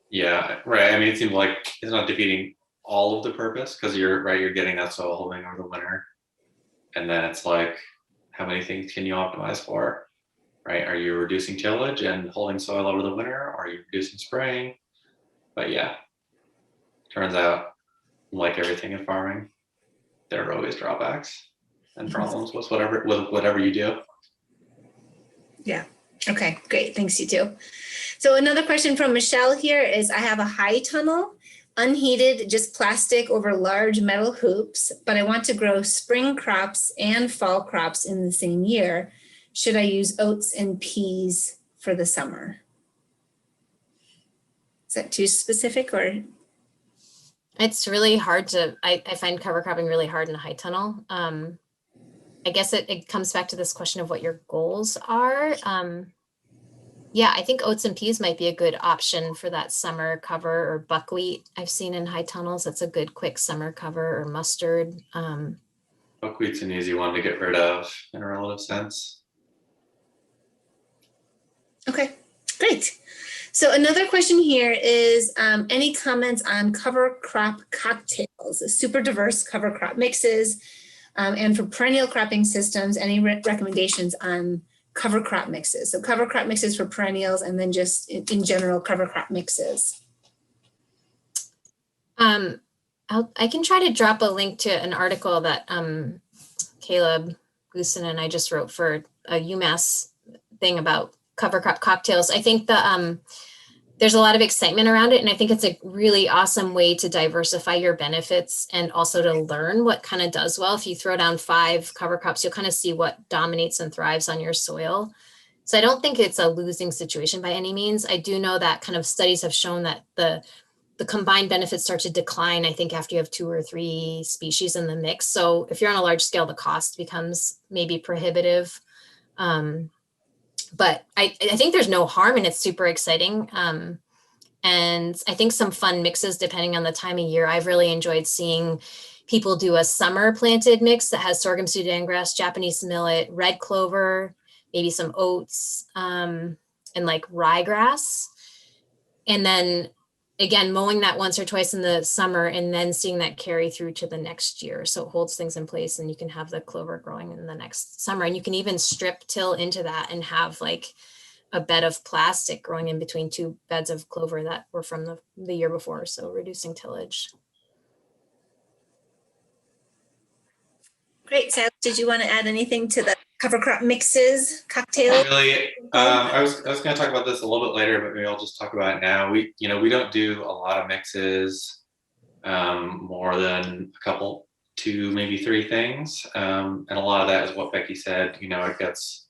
Yeah, right. I mean, it seems like it's not defeating all of the purpose, because you're right, you're getting that soil holding over the winter. And then it's like, how many things can you optimize for, right? Are you reducing tillage and holding soil over the winter? Or are you reducing spraying? But yeah, turns out, like everything in farming, there are always drawbacks and problems with whatever you do. Yeah. Okay, great. Thanks, you too. So another question from Michelle here is, I have a high tunnel, unheated, just plastic over large metal hoops, but I want to grow spring crops and fall crops in the same year. Should I use oats and peas for the summer? Is that too specific, or? It's really hard to, I find cover cropping really hard in a high tunnel. I guess it comes back to this question of what your goals are. Yeah, I think oats and peas might be a good option for that summer cover, or buckwheat I've seen in high tunnels. That's a good quick summer cover, or mustard. Buckwheat's an easy one to get rid of in a relative sense. Okay, great. So another question here is, any comments on cover crop cocktails, super diverse cover crop mixes, and for perennial cropping systems, any recommendations on cover crop mixes? So cover crop mixes for perennials, and then just in general cover crop mixes. I can try to drop a link to an article that Caleb Goosen and I just wrote for a UMass thing about cover crop cocktails. I think there's a lot of excitement around it, and I think it's a really awesome way to diversify your benefits and also to learn what kind of does well. If you throw down 5 cover crops, you'll kind of see what dominates and thrives on your soil. So I don't think it's a losing situation by any means. I do know that kind of studies have shown that the combined benefits start to decline, I think, after you have 2 or 3 species in the mix. So if you're on a large scale, the cost becomes maybe prohibitive. But I think there's no harm, and it's super exciting. And I think some fun mixes depending on the time of year. I've really enjoyed seeing people do a summer planted mix that has sorghum, Sudan grass, Japanese millet, red clover, maybe some oats, and like rye grass. And then again, mowing that once or twice in the summer, and then seeing that carry through to the next year. So it holds things in place, and you can have the clover growing in the next summer. And you can even strip till into that and have like a bed of plastic growing in between 2 beds of clover that were from the year before. So reducing tillage. Great. Silas, did you want to add anything to the cover crop mixes, cocktail? Really, I was going to talk about this a little bit later, but maybe I'll just talk about it now. We don't do a lot of mixes, more than a couple, 2, maybe 3 things. And a lot of that is what Becky said. It gets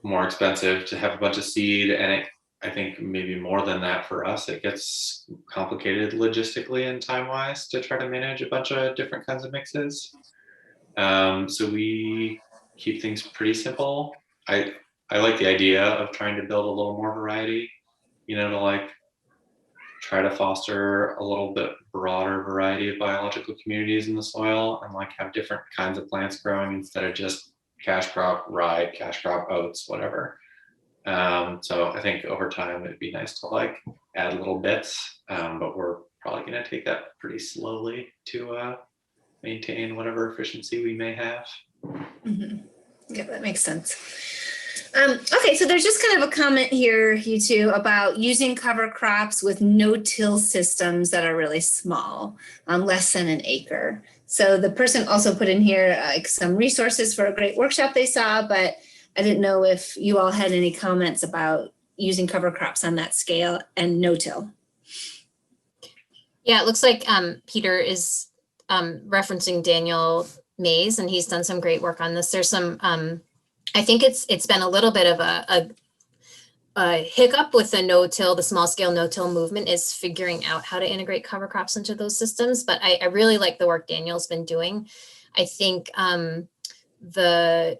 more expensive to have a bunch of seed, and I think maybe more than that for us, it gets complicated logistically and time-wise to try to manage a bunch of different kinds of mixes. So we keep things pretty simple. I like the idea of trying to build a little more variety, to like try to foster a little bit broader variety of biological communities in the soil, and like have different kinds of plants growing instead of just cash crop rye, cash crop oats, whatever. So I think over time it'd be nice to like add little bits, but we're probably going to take that pretty slowly to maintain whatever efficiency we may have. Mm-hmm. Yeah, that makes sense. Okay, so there's just kind of a comment here, you two, about using cover crops with no-till systems that are really small, less than an acre. So the person also put in here like some resources for a great workshop they saw, but I didn't know if you all had any comments about using cover crops on that scale and no-till. Yeah, it looks like Peter is referencing Daniel Mays, and he's done some great work on this. There's some, I think it's been a little bit of a hiccup with the small scale no-till movement is figuring out how to integrate cover crops into those systems. But I really like the work Daniel's been doing. I think the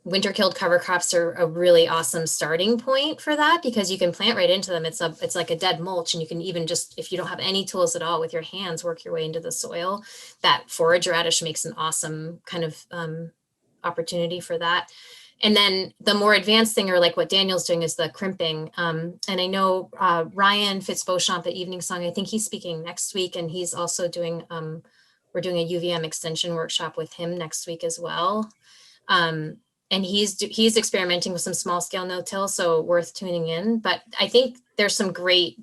winter killed cover crops are a really awesome starting point for that, because you can plant right into them. It's like a dead mulch, and you can even just, if you don't have any tools at all, with your hands work your way into the soil. That forage radish makes an awesome kind of opportunity for that. And then the more advanced thing, or like what Daniel's doing, is the crimping. And I know Ryan Fitzbeauchamp at Evening Song, I think he's speaking next week, and he's also doing we're doing a UVM extension workshop with him next week as well. And he's experimenting with some small scale no-till, so worth tuning in. But I think there's some great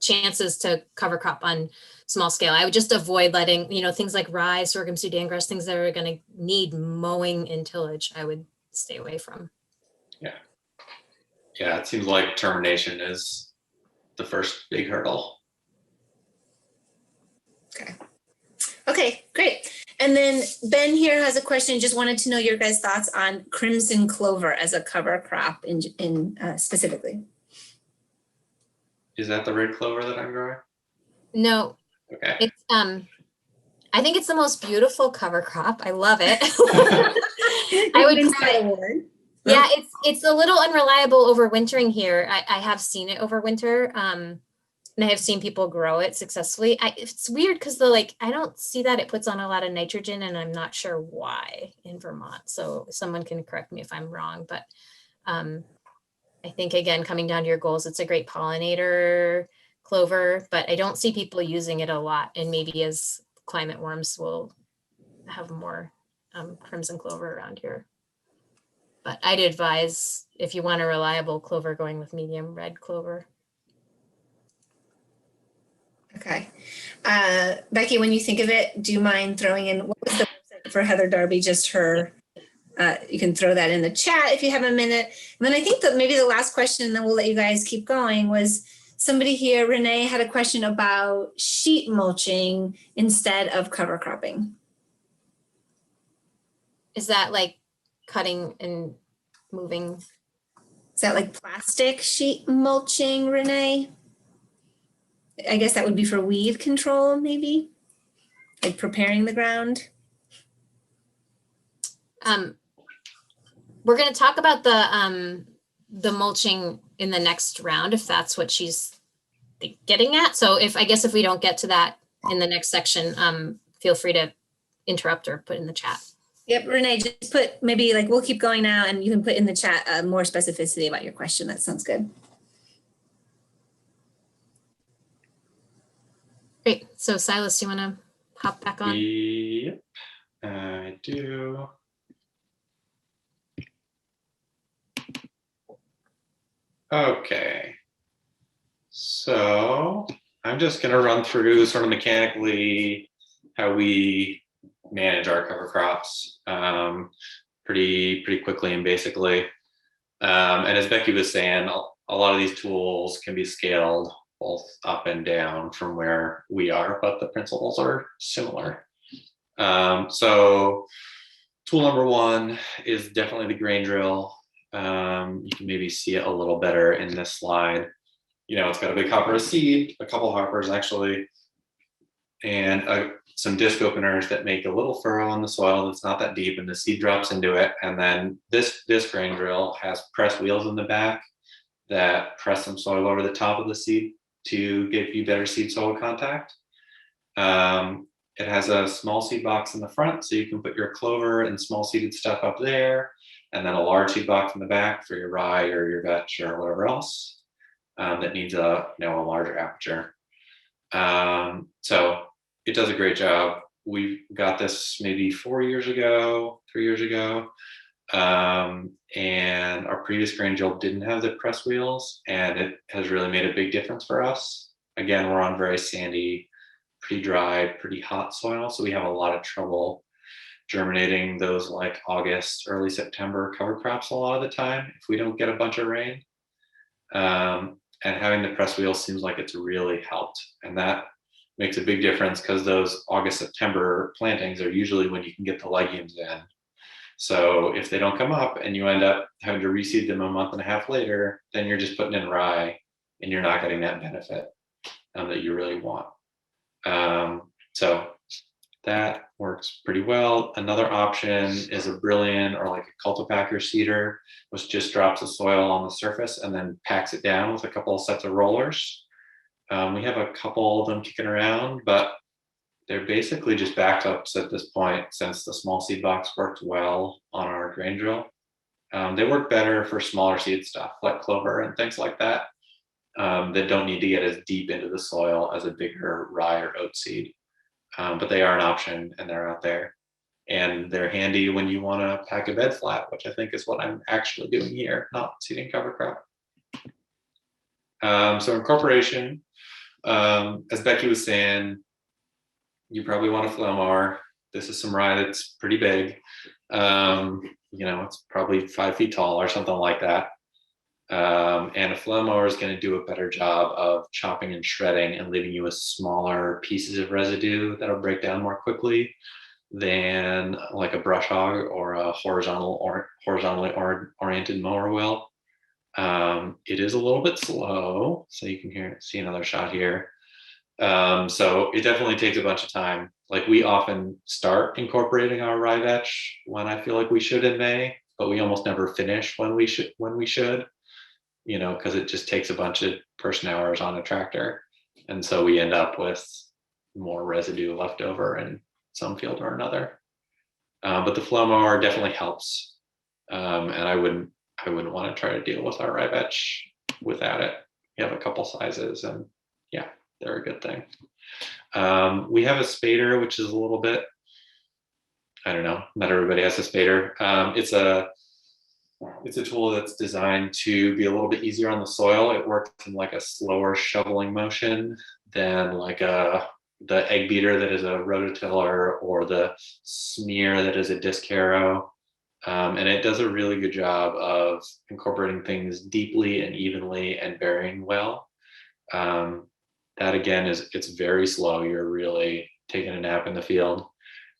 chances to cover crop on small scale. I would just avoid letting, things like rye, sorghum, Sudan grass, things that are going to need mowing and tillage, I would stay away from. Yeah, it seems like termination is the first big hurdle. Okay, great. And then Ben here has a question. Just wanted to know your guys' thoughts on crimson clover as a cover crop in specifically. Is that the red clover that I'm growing? No, Okay. it's I think it's the most beautiful cover crop. I love it. I would say, yeah, it's a little unreliable overwintering here. I have seen it overwinter. And I have seen people grow it successfully. It's weird because I don't see that it puts on a lot of nitrogen, and I'm not sure why in Vermont. So someone can correct me if I'm wrong, but I think, again, coming down to your goals, it's a great pollinator clover, but I don't see people using it a lot. And maybe as climate warms, we'll have more crimson clover around here. But I'd advise, if you want a reliable clover, going with medium red clover. Okay. Becky, when you think of it, do you mind throwing in, what was the website for Heather Darby? Just her, you can throw that in the chat if you have a minute. And then I think that maybe the last question, and then we'll let you guys keep going, was somebody here, Renee, had a question about sheet mulching instead of cover cropping. Is that like cutting and moving? Is that like plastic sheet mulching, Renee? I guess that would be for weed control, maybe, like preparing the ground. We're going to talk about the mulching in the next round, if that's what she's getting at. So if we don't get to that in the next section, feel free to interrupt or put in the chat. Yep, Renee, just put maybe we'll keep going now, and you can put in the chat more specificity about your question. That sounds good. Great. So Silas, do you want to hop back on? Yep, I do. Okay. So I'm just going to run through sort of mechanically how we manage our cover crops pretty quickly and basically. And as Becky was saying, a lot of these tools can be scaled both up and down from where we are, but the principles are similar. So tool number one is definitely the grain drill. You can maybe see it a little better in this slide. It's got a big hopper of seed, a couple hoppers actually, and some disc openers that make a little furrow in the soil that's not that deep, and the seed drops into it. And then this grain drill has press wheels in the back that press some soil over the top of the seed to give you better seed soil contact. It has a small seed box in the front, so you can put your clover and small seeded stuff up there, and then a large seed box in the back for your rye or your vetch or whatever else that needs a larger aperture. So it does a great job. We got this maybe 3 years ago, and our previous grain drill didn't have the press wheels, and it has really made a big difference for us. Again, we're on very sandy, pretty dry, pretty hot soil, so we have a lot of trouble germinating those like August, early September cover crops a lot of the time if we don't get a bunch of rain. And having the press wheel seems like it's really helped, and that makes a big difference because those August, September plantings are usually when you can get the legumes in. So if they don't come up and you end up having to reseed them a month and a half later, then you're just putting in rye and you're not getting that benefit that you really want. So that works pretty well. Another option is a Brilliant or like a cultipacker seeder, which just drops the soil on the surface and then packs it down with a couple of sets of rollers. We have a couple of them kicking around, but they're basically just backups at this point since the small seed box worked well on our grain drill. They work better for smaller seed stuff like clover and things like that that don't need to get as deep into the soil as a bigger rye or oat seed. but they are an option and they're out there. And they're handy when you want to pack a bed flat, which I think is what I'm actually doing here, not seeding cover crop. So Incorporation, as Becky was saying, you probably want a flow mower. This is some rye that's pretty big. You know, it's probably 5 feet tall or something like that. And a flow mower is going to do a better job of chopping and shredding and leaving you with smaller pieces of residue that'll break down more quickly than like a brush hog or a horizontally oriented mower will. It is a little bit slow, so you can see another shot here. So it definitely takes a bunch of time. Like we often start incorporating our rye vetch when I feel like we should in May, but we almost never finish when we should, you know, because it just takes a bunch of person hours on a tractor. And so we end up with more residue left over in some field or another. But the flow mower definitely helps. And I wouldn't want to try to deal with our rye vetch without it. We have a couple sizes and yeah, they're a good thing. We have a spader, which is a little bit, I don't know, not everybody has a spader. It's a tool that's designed to be a little bit easier on the soil. It works in like a slower shoveling motion than like the egg beater that is a rototiller or the smear that is a disc harrow. And it does a really good job of incorporating things deeply and evenly and burying well. That again it's very slow. You're really taking a nap in the field.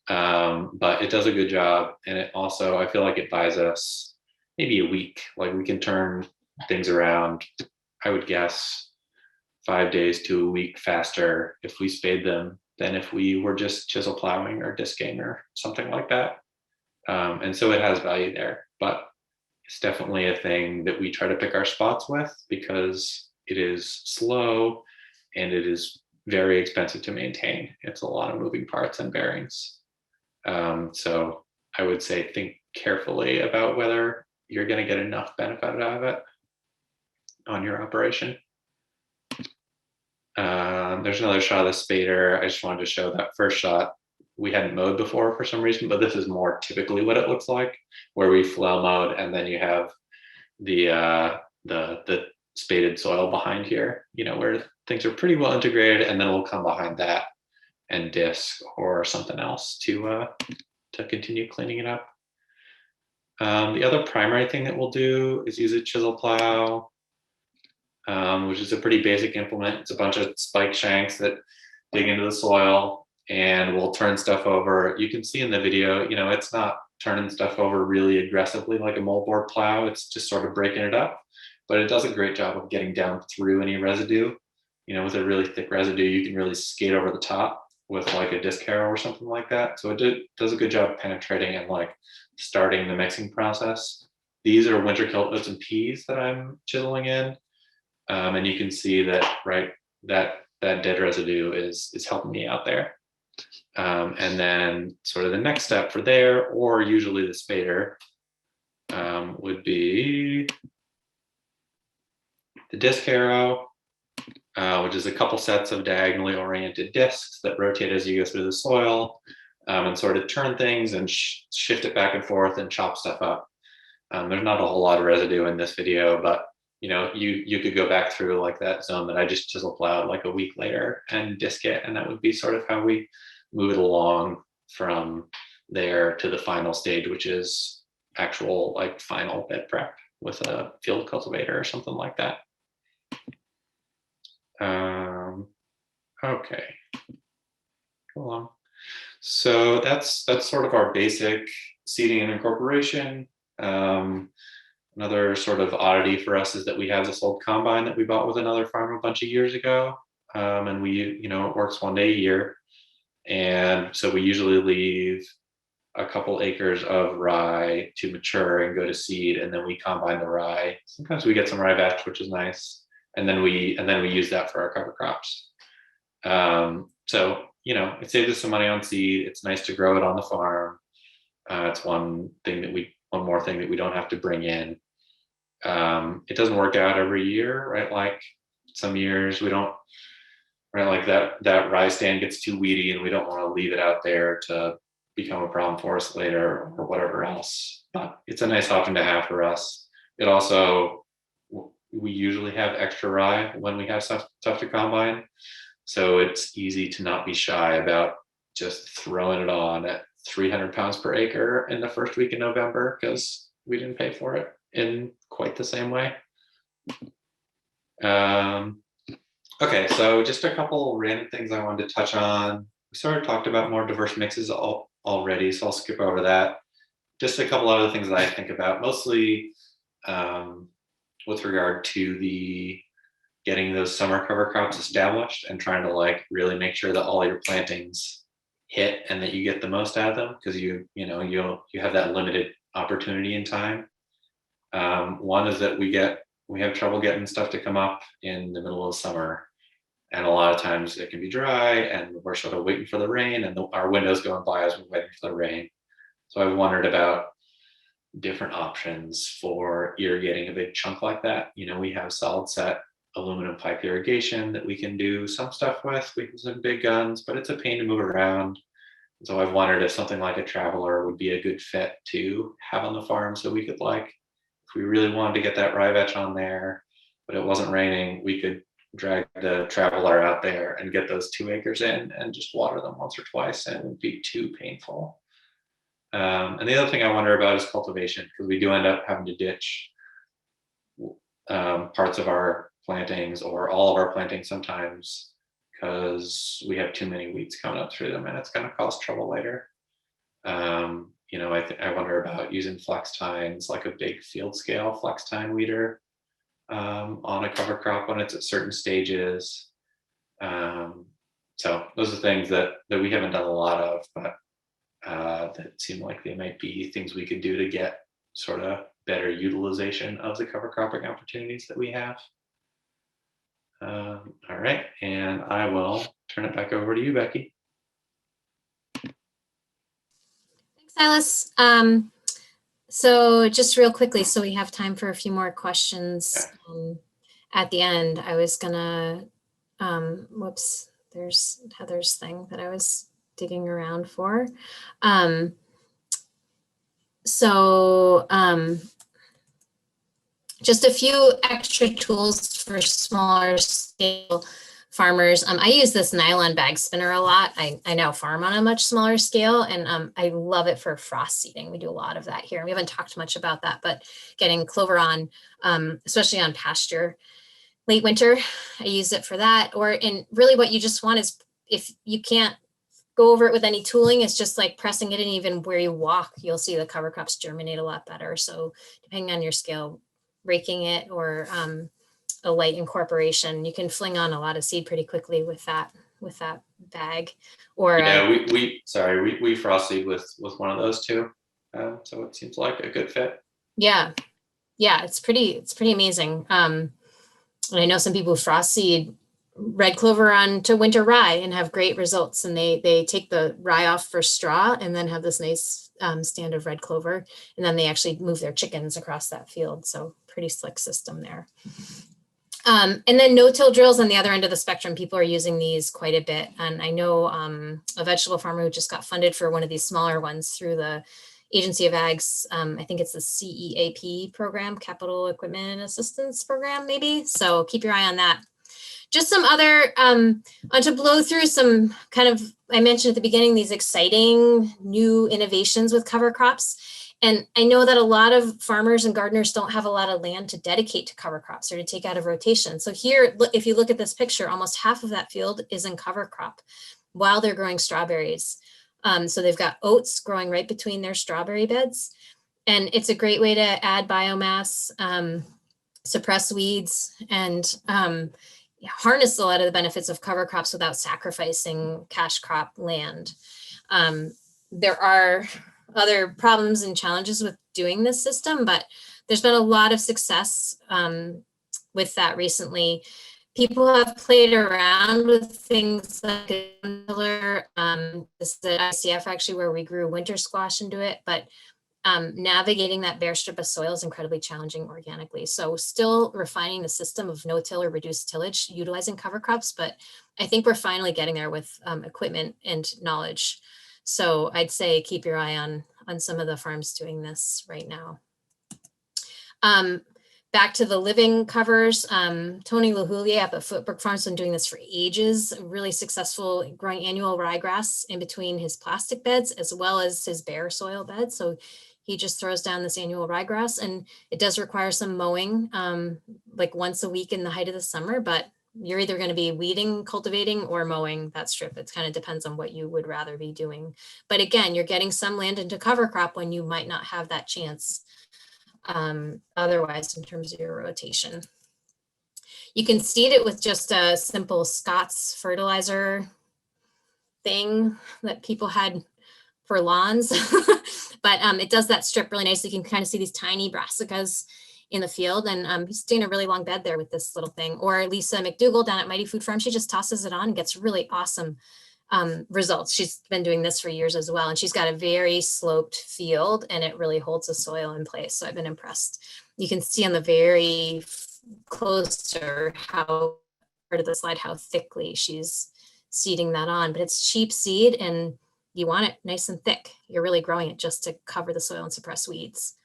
But it does a good job. And it also, I feel like it buys us maybe a week. Like we can turn things around, I would guess 5 days to a week faster if we spade them than if we were just chisel plowing or disking or something like that. And so it has value there, but it's definitely a thing that we try to pick our spots with because it is slow and it is very expensive to maintain. It's a lot of moving parts and bearings. So I would say think carefully about whether you're going to get enough benefit out of it on your operation. There's another shot of the spader. I just wanted to show that first shot. We hadn't mowed before for some reason, but this is more typically what it looks like, where we flow mowed and then you have the spaded soil behind here, you know, where things are pretty well integrated, and then we'll come behind that and disc or something else to continue cleaning it up. The other primary thing that we'll do is use a chisel plow, which is a pretty basic implement. It's a bunch of spike shanks that dig into the soil and we'll turn stuff over. You can see in the video, you know, it's not turning stuff over really aggressively like a moldboard plow. It's just sort of breaking it up, but it does a great job of getting down through any residue. You know, with a really thick residue, you can really skate over the top with like a disc harrow or something like that. So it does a good job of penetrating and like starting the mixing process. These are winter kilt oats and peas that I'm chiseling in. And you can see that, right, that dead residue is helping me out there. And then sort of the next step for there, or usually the spader, would be the disc harrow, which is a couple sets of diagonally oriented discs that rotate as you go through the soil, and sort of turn things and shift it back and forth and chop stuff up. There's not a whole lot of residue in this video, but you know, you could go back through like that zone that I just chisel plowed like a week later and disc it, and that would be sort of how we move it along from there to the final stage, which is actual like final bed prep with a field cultivator or something like that. Okay, go along. So that's sort of our basic seeding and incorporation. Another sort of oddity for us is that we have this old combine that we bought with another farm a bunch of years ago. And we, you know, it works 1 day a year. And so we usually leave a couple acres of rye to mature and go to seed, and then we combine the rye. Sometimes we get some rye vetch, which is nice. And then we use that for our cover crops. So, you know, it saves us some money on seed. It's nice to grow it on the farm. It's one more thing that we don't have to bring in. It doesn't work out every year, right? Like some years we don't right? Like that rye stand gets too weedy and we don't want to leave it out there to become a problem for us later or whatever else. But it's a nice option to have for us. It also, we usually have extra rye when we have stuff to combine. So it's easy to not be shy about just throwing it on at 300 pounds per acre in the first week in November, because we didn't pay for it in quite the same way. Okay, so just a couple random things I wanted to touch on. We sort of talked about more diverse mixes already, so I'll skip over that. Just a couple other things that I think about, mostly with regard to the getting those summer cover crops established and trying to like really make sure that all your plantings hit and that you get the most out of them, because you have that limited opportunity in time. One is that we have trouble getting stuff to come up in the middle of summer, and a lot of times it can be dry and we're sort of waiting for the rain, and our window's going by as we're waiting for the rain. So I wondered about different options for irrigating a big chunk like that. We have solid set aluminum pipe irrigation that we can do some stuff with. We have some big guns, but it's a pain to move around. So I've wondered if something like a Traveler would be a good fit to have on the farm, so we could, like, if we really wanted to get that rye vetch on there, but it wasn't raining, we could drag the Traveler out there and get those 2 acres in and just water them once or twice, and it wouldn't be too painful. And the other thing I wonder about is cultivation, because we do end up having to ditch parts of our plantings or all of our plantings sometimes because we have too many weeds coming up through them, and it's going to cause trouble later. I wonder about using flex tines, like a big field scale flex tine weeder on a cover crop when it's at certain stages. So those are things that we haven't done a lot of, but that seem like they might be things we could do to get sort of better utilization of the cover cropping opportunities that we have. All right, and I will turn it back over to you, Becky. Thanks, Silas. So just real quickly, so we have time for a few more questions at the end. I was gonna, whoops, there's Heather's thing that I was digging around for. Just a few extra tools for smaller scale farmers. I use this nylon bag spinner a lot. I now farm on a much smaller scale, and I love it for frost seeding. We do a lot of that here. We haven't talked much about that, but getting clover on, especially on pasture late winter, I use it for that. And really what you just want is, if you can't go over it with any tooling, it's just like pressing it in. Even where you walk, you'll see the cover crops germinate a lot better. So depending on your scale, raking it or a light incorporation, you can fling on a lot of seed pretty quickly with that bag. Or yeah, we frost seed with one of those too. So it seems like a good fit. Yeah, it's pretty amazing. And I know some people frost seed red clover onto winter rye and have great results, and they take the rye off for straw and then have this nice stand of red clover, and then they actually move their chickens across that field. So pretty slick system there. And then no-till drills on the other end of the spectrum. People are using these quite a bit. And I know a vegetable farmer who just got funded for one of these smaller ones through the Agency of Ag's, I think it's the CEAP program, Capital Equipment Assistance Program, maybe. So keep your eye on that. Just some other, to blow through some kind of, I mentioned at the beginning, these exciting new innovations with cover crops. And I know that a lot of farmers and gardeners don't have a lot of land to dedicate to cover crops or to take out of rotation. So here, if you look at this picture, almost half of that field is in cover crop while they're growing strawberries. So they've got oats growing right between their strawberry beds. And it's a great way to add biomass, suppress weeds, and harness a lot of the benefits of cover crops without sacrificing cash crop land. There are other problems and challenges with doing this system, but there's been a lot of success with that recently. People have played around with things like this is at ICF actually, where we grew winter squash into it, but navigating that bare strip of soil is incredibly challenging organically. So still refining the system of no-till or reduced tillage, utilizing cover crops, but I think we're finally getting there with equipment and knowledge. So I'd say keep your eye on some of the farms doing this right now. Back to the living covers, Tony LaHoulier up at Footbrook Farms been doing this for ages, really successful growing annual ryegrass in between his plastic beds as well as his bare soil beds. So he just throws down this annual ryegrass, and it does require some mowing, like once a week in the height of the summer, but you're either going to be weeding, cultivating, or mowing that strip. It kind of depends on what you would rather be doing. But again, you're getting some land into cover crop when you might not have that chance otherwise in terms of your rotation. You can seed it with just a simple Scott's fertilizer thing that people had for lawns, but it does that strip really nicely. You can kind of see these tiny brassicas in the field, and he's doing a really long bed there with this little thing. Or Lisa McDougall down at Mighty Food Farm, she just tosses it on and gets really awesome results. She's been doing this for years as well, and she's got a very sloped field, and it really holds the soil in place. So I've been impressed. You can see on the very closer how part of the slide how thickly she's seeding that on, but it's cheap seed and you want it nice and thick. You're really growing it just to cover the soil and suppress weeds.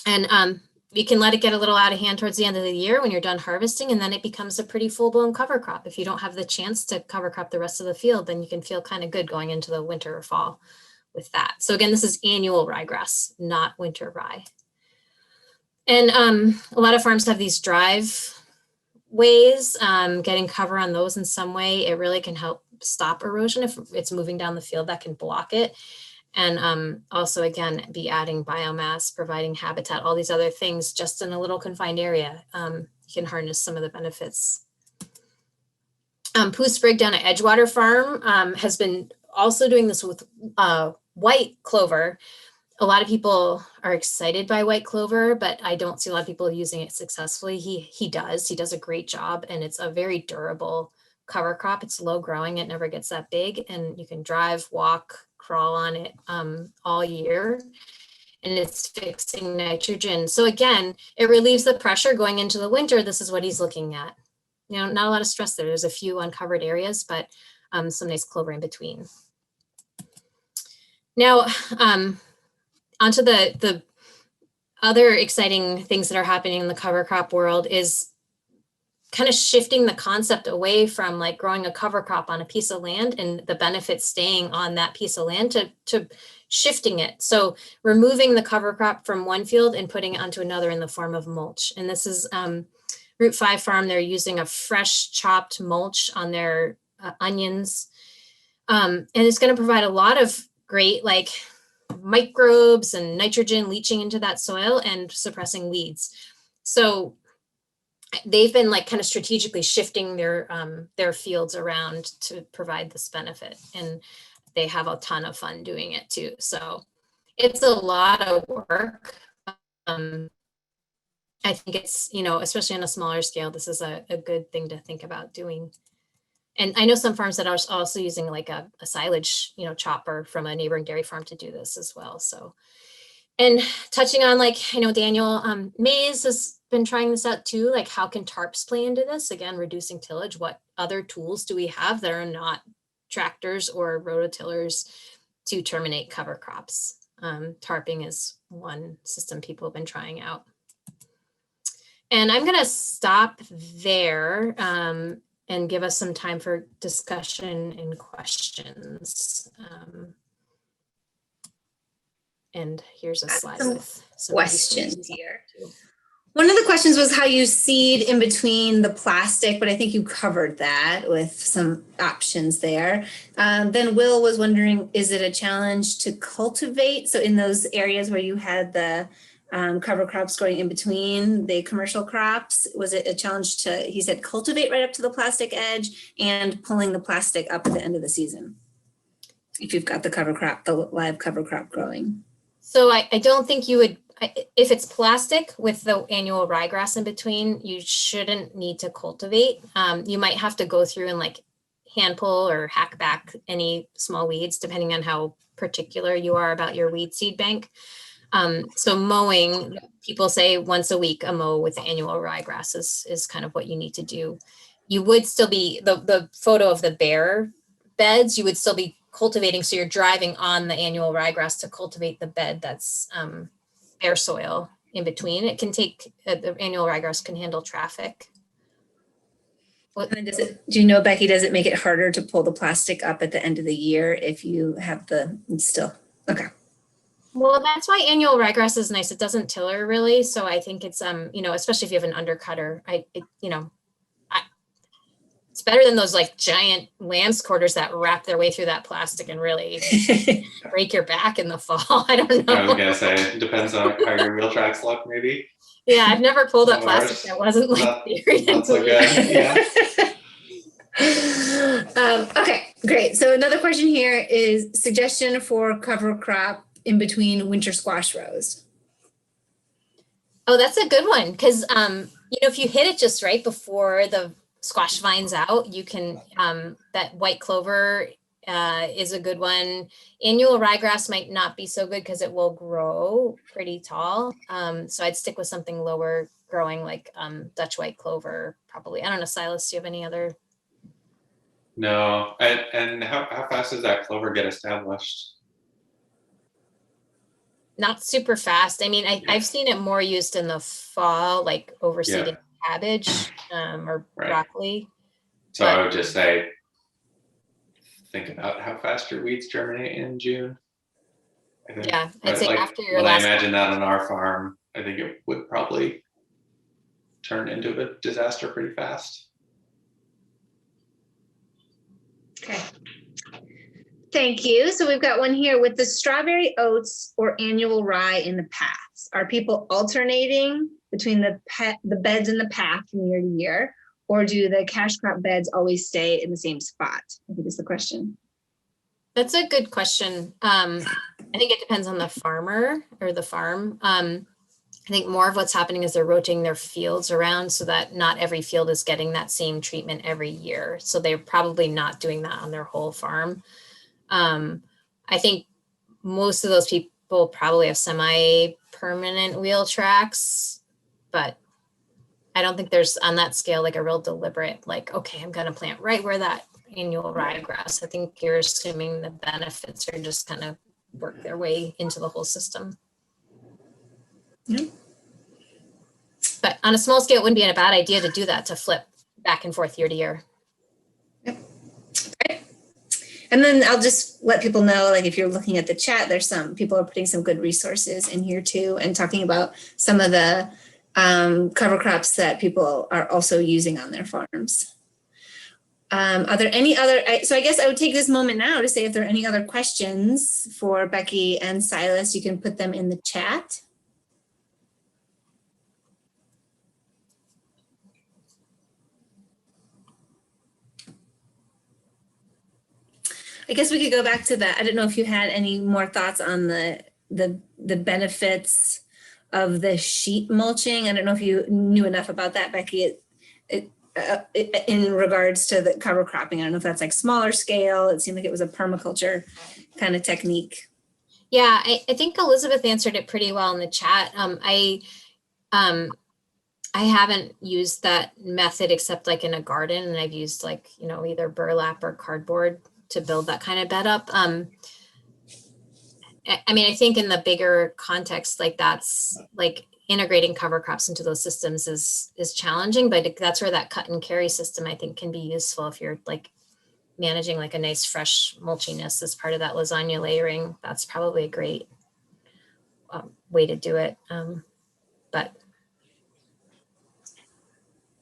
And you can let it get a little out of hand towards the end of the year when you're done harvesting, and then it becomes a pretty full-blown cover crop. If you don't have the chance to cover crop the rest of the field, then you can feel kind of good going into the winter or fall with that. So again, this is annual ryegrass, not winter rye. And a lot of farms have these drive ways, getting cover on those in some way. It really can help stop erosion if it's moving down the field, that can block it. And also, again, be adding biomass, providing habitat, all these other things just in a little confined area. You can harness some of the benefits. Pooh Sprigg down at Edgewater Farm has been also doing this with white clover. A lot of people are excited by white clover, but I don't see a lot of people using it successfully. He does a great job, and it's a very durable cover crop. It's low growing, it never gets that big, and you can drive, walk, crawl on it all year, and it's fixing nitrogen. So again, it relieves the pressure going into the winter. This is what he's looking at. You know, not a lot of stress there. There's a few uncovered areas, but some nice clover in between. Now, onto the other exciting things that are happening in the cover crop world is kind of shifting the concept away from like growing a cover crop on a piece of land and the benefits staying on that piece of land to shifting it. So removing the cover crop from one field and putting it onto another in the form of mulch. And this is Route 5 Farm. They're using a fresh chopped mulch on their onions. And it's going to provide a lot of great like microbes and nitrogen leaching into that soil and suppressing weeds. So they've been like kind of strategically shifting their fields around to provide this benefit, and they have a ton of fun doing it too. So it's a lot of work. I think it's, you know, especially on a smaller scale, this is a good thing to think about doing. And I know some farms that are also using like a silage, you know, chopper from a neighboring dairy farm to do this as well. So, and touching on like, you know, Daniel, Mays has been trying this out too. Like, how can tarps play into this? Again, reducing tillage. What other tools do we have that are not tractors or rototillers to terminate cover crops? Tarping is one system people have been trying out. And I'm going to stop there and give us some time for discussion and questions. And here's a slide with some questions here. One of the questions was how you seed in between the plastic, but I think you covered that with some options there. Then Will was wondering, is it a challenge to cultivate? So in those areas where you had the cover crops going in between the commercial crops, was it a challenge to, he said, cultivate right up to the plastic edge and pulling the plastic up at the end of the season, if you've got the cover crop, the live cover crop growing? So I don't think you would, if it's plastic with the annual ryegrass in between, you shouldn't need to cultivate. You might have to go through and like hand pull or hack back any small weeds, depending on how particular you are about your weed seed bank. So mowing, people say once a week, a mow with annual ryegrass is kind of what you need to do. You would still be, the photo of the bare beds, you would still be cultivating. So you're driving on the annual ryegrass to cultivate the bed that's bare soil in between. It can take, the annual ryegrass can handle traffic. And do you know, Becky, does it make it harder to pull the plastic up at the end of the year if you have still? Okay. Well, that's why annual ryegrass is nice. It doesn't tiller really. So I think it's, especially if you have an undercutter, it's better than those like giant lamb's quarters that wrap their way through that plastic and really break your back in the fall. I don't know. I was gonna say, it depends on how your wheel tracks look, maybe. Yeah, I've never pulled up plastic that wasn't like not so good. Yeah. Okay, great. So another question here is suggestion for cover crop in between winter squash rows. Oh, that's a good one. Because, if you hit it just right before the squash vines out, you can, that white clover is a good one. Annual ryegrass might not be so good because it will grow pretty tall. So I'd stick with something lower growing like Dutch white clover, probably. I don't know, Silas, do you have any other? No, and how fast does that clover get established? Not super fast. I mean, I've seen it more used in the fall, like overseeded cabbage or broccoli. So I would just say, think about how fast your weeds germinate in June. I think. Yeah, I'd say after your when last. I imagine that on our farm, I think it would probably turn into a disaster pretty fast. Okay. Thank you. So we've got one here with the strawberry oats or annual rye in the paths. Are people alternating between the beds in the path from year to year, or do the cash crop beds always stay in the same spot? I think is the question. That's a good question. I think it depends on the farmer or the farm. I think more of what's happening is they're rotating their fields around so that not every field is getting that same treatment every year. So they're probably not doing that on their whole farm. I think most of those people probably have semi-permanent wheel tracks, but I don't think there's on that scale like a real deliberate, like, okay, I'm going to plant right where that annual ryegrass. I think you're assuming the benefits are just kind of work their way into the whole system. Yeah. But on a small scale, it wouldn't be a bad idea to do that, to flip back and forth year to year. Yep. Okay. And then I'll just let people know, like if you're looking at the chat, there's some people are putting some good resources in here too, and talking about some of the cover crops that people are also using on their farms. Are there any other, so I guess I would take this moment now to say if there are any other questions for Becky and Silas, you can put them in the chat. I guess we could go back to that. I don't know if you had any more thoughts on the benefits of the sheet mulching. I don't know if you knew enough about that, Becky, in regards to the cover cropping. I don't know if that's like smaller scale. It seemed like it was a permaculture kind of technique. Yeah, I think Elizabeth answered it pretty well in the chat. I haven't used that method except like in a garden, and I've used like, either burlap or cardboard to build that kind of bed up. I mean, I think in the bigger context, like that's like integrating cover crops into those systems is challenging, but that's where that cut and carry system I think can be useful if you're like managing like a nice fresh mulchiness as part of that lasagna layering. That's probably a great way to do it, but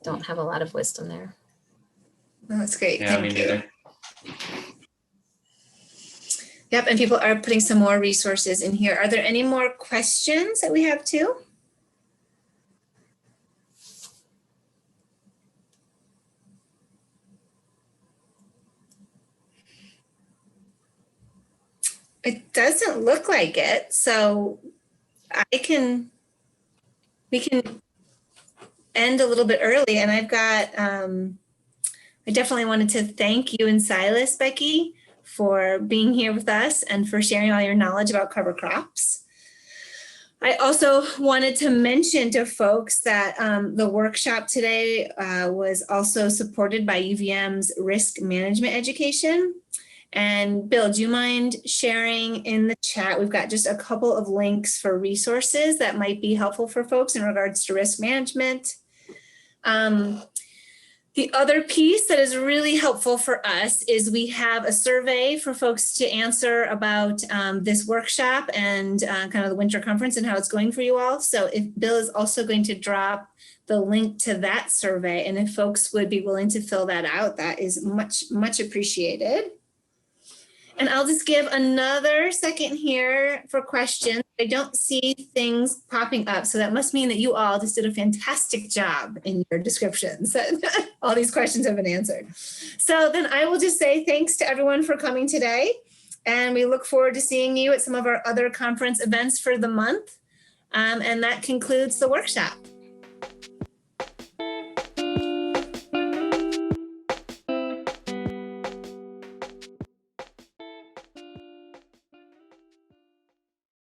don't have a lot of wisdom there. Oh, that's great. Yeah, Thank me you. neither. Yep, and people are putting some more resources in here. Are there any more questions that we have too? It doesn't look like it, so we can end a little bit early. And I've got, I definitely wanted to thank you and Silas, Becky, for being here with us and for sharing all your knowledge about cover crops. I also wanted to mention to folks that the workshop today was also supported by UVM's risk management education. And Bill, do you mind sharing in the chat? We've got just a couple of links for resources that might be helpful for folks in regards to risk management. The other piece that is really helpful for us is we have a survey for folks to answer about this workshop and kind of the winter conference and how it's going for you all. So if Bill is also going to drop the link to that survey, and if folks would be willing to fill that out, that is much, much appreciated. And I'll just give another second here for questions. I don't see things popping up, so that must mean that you all just did a fantastic job in your descriptions. All these questions have been answered. So then I will just say thanks to everyone for coming today. And we look forward to seeing you at some of our other conference events for the month. And that concludes the workshop.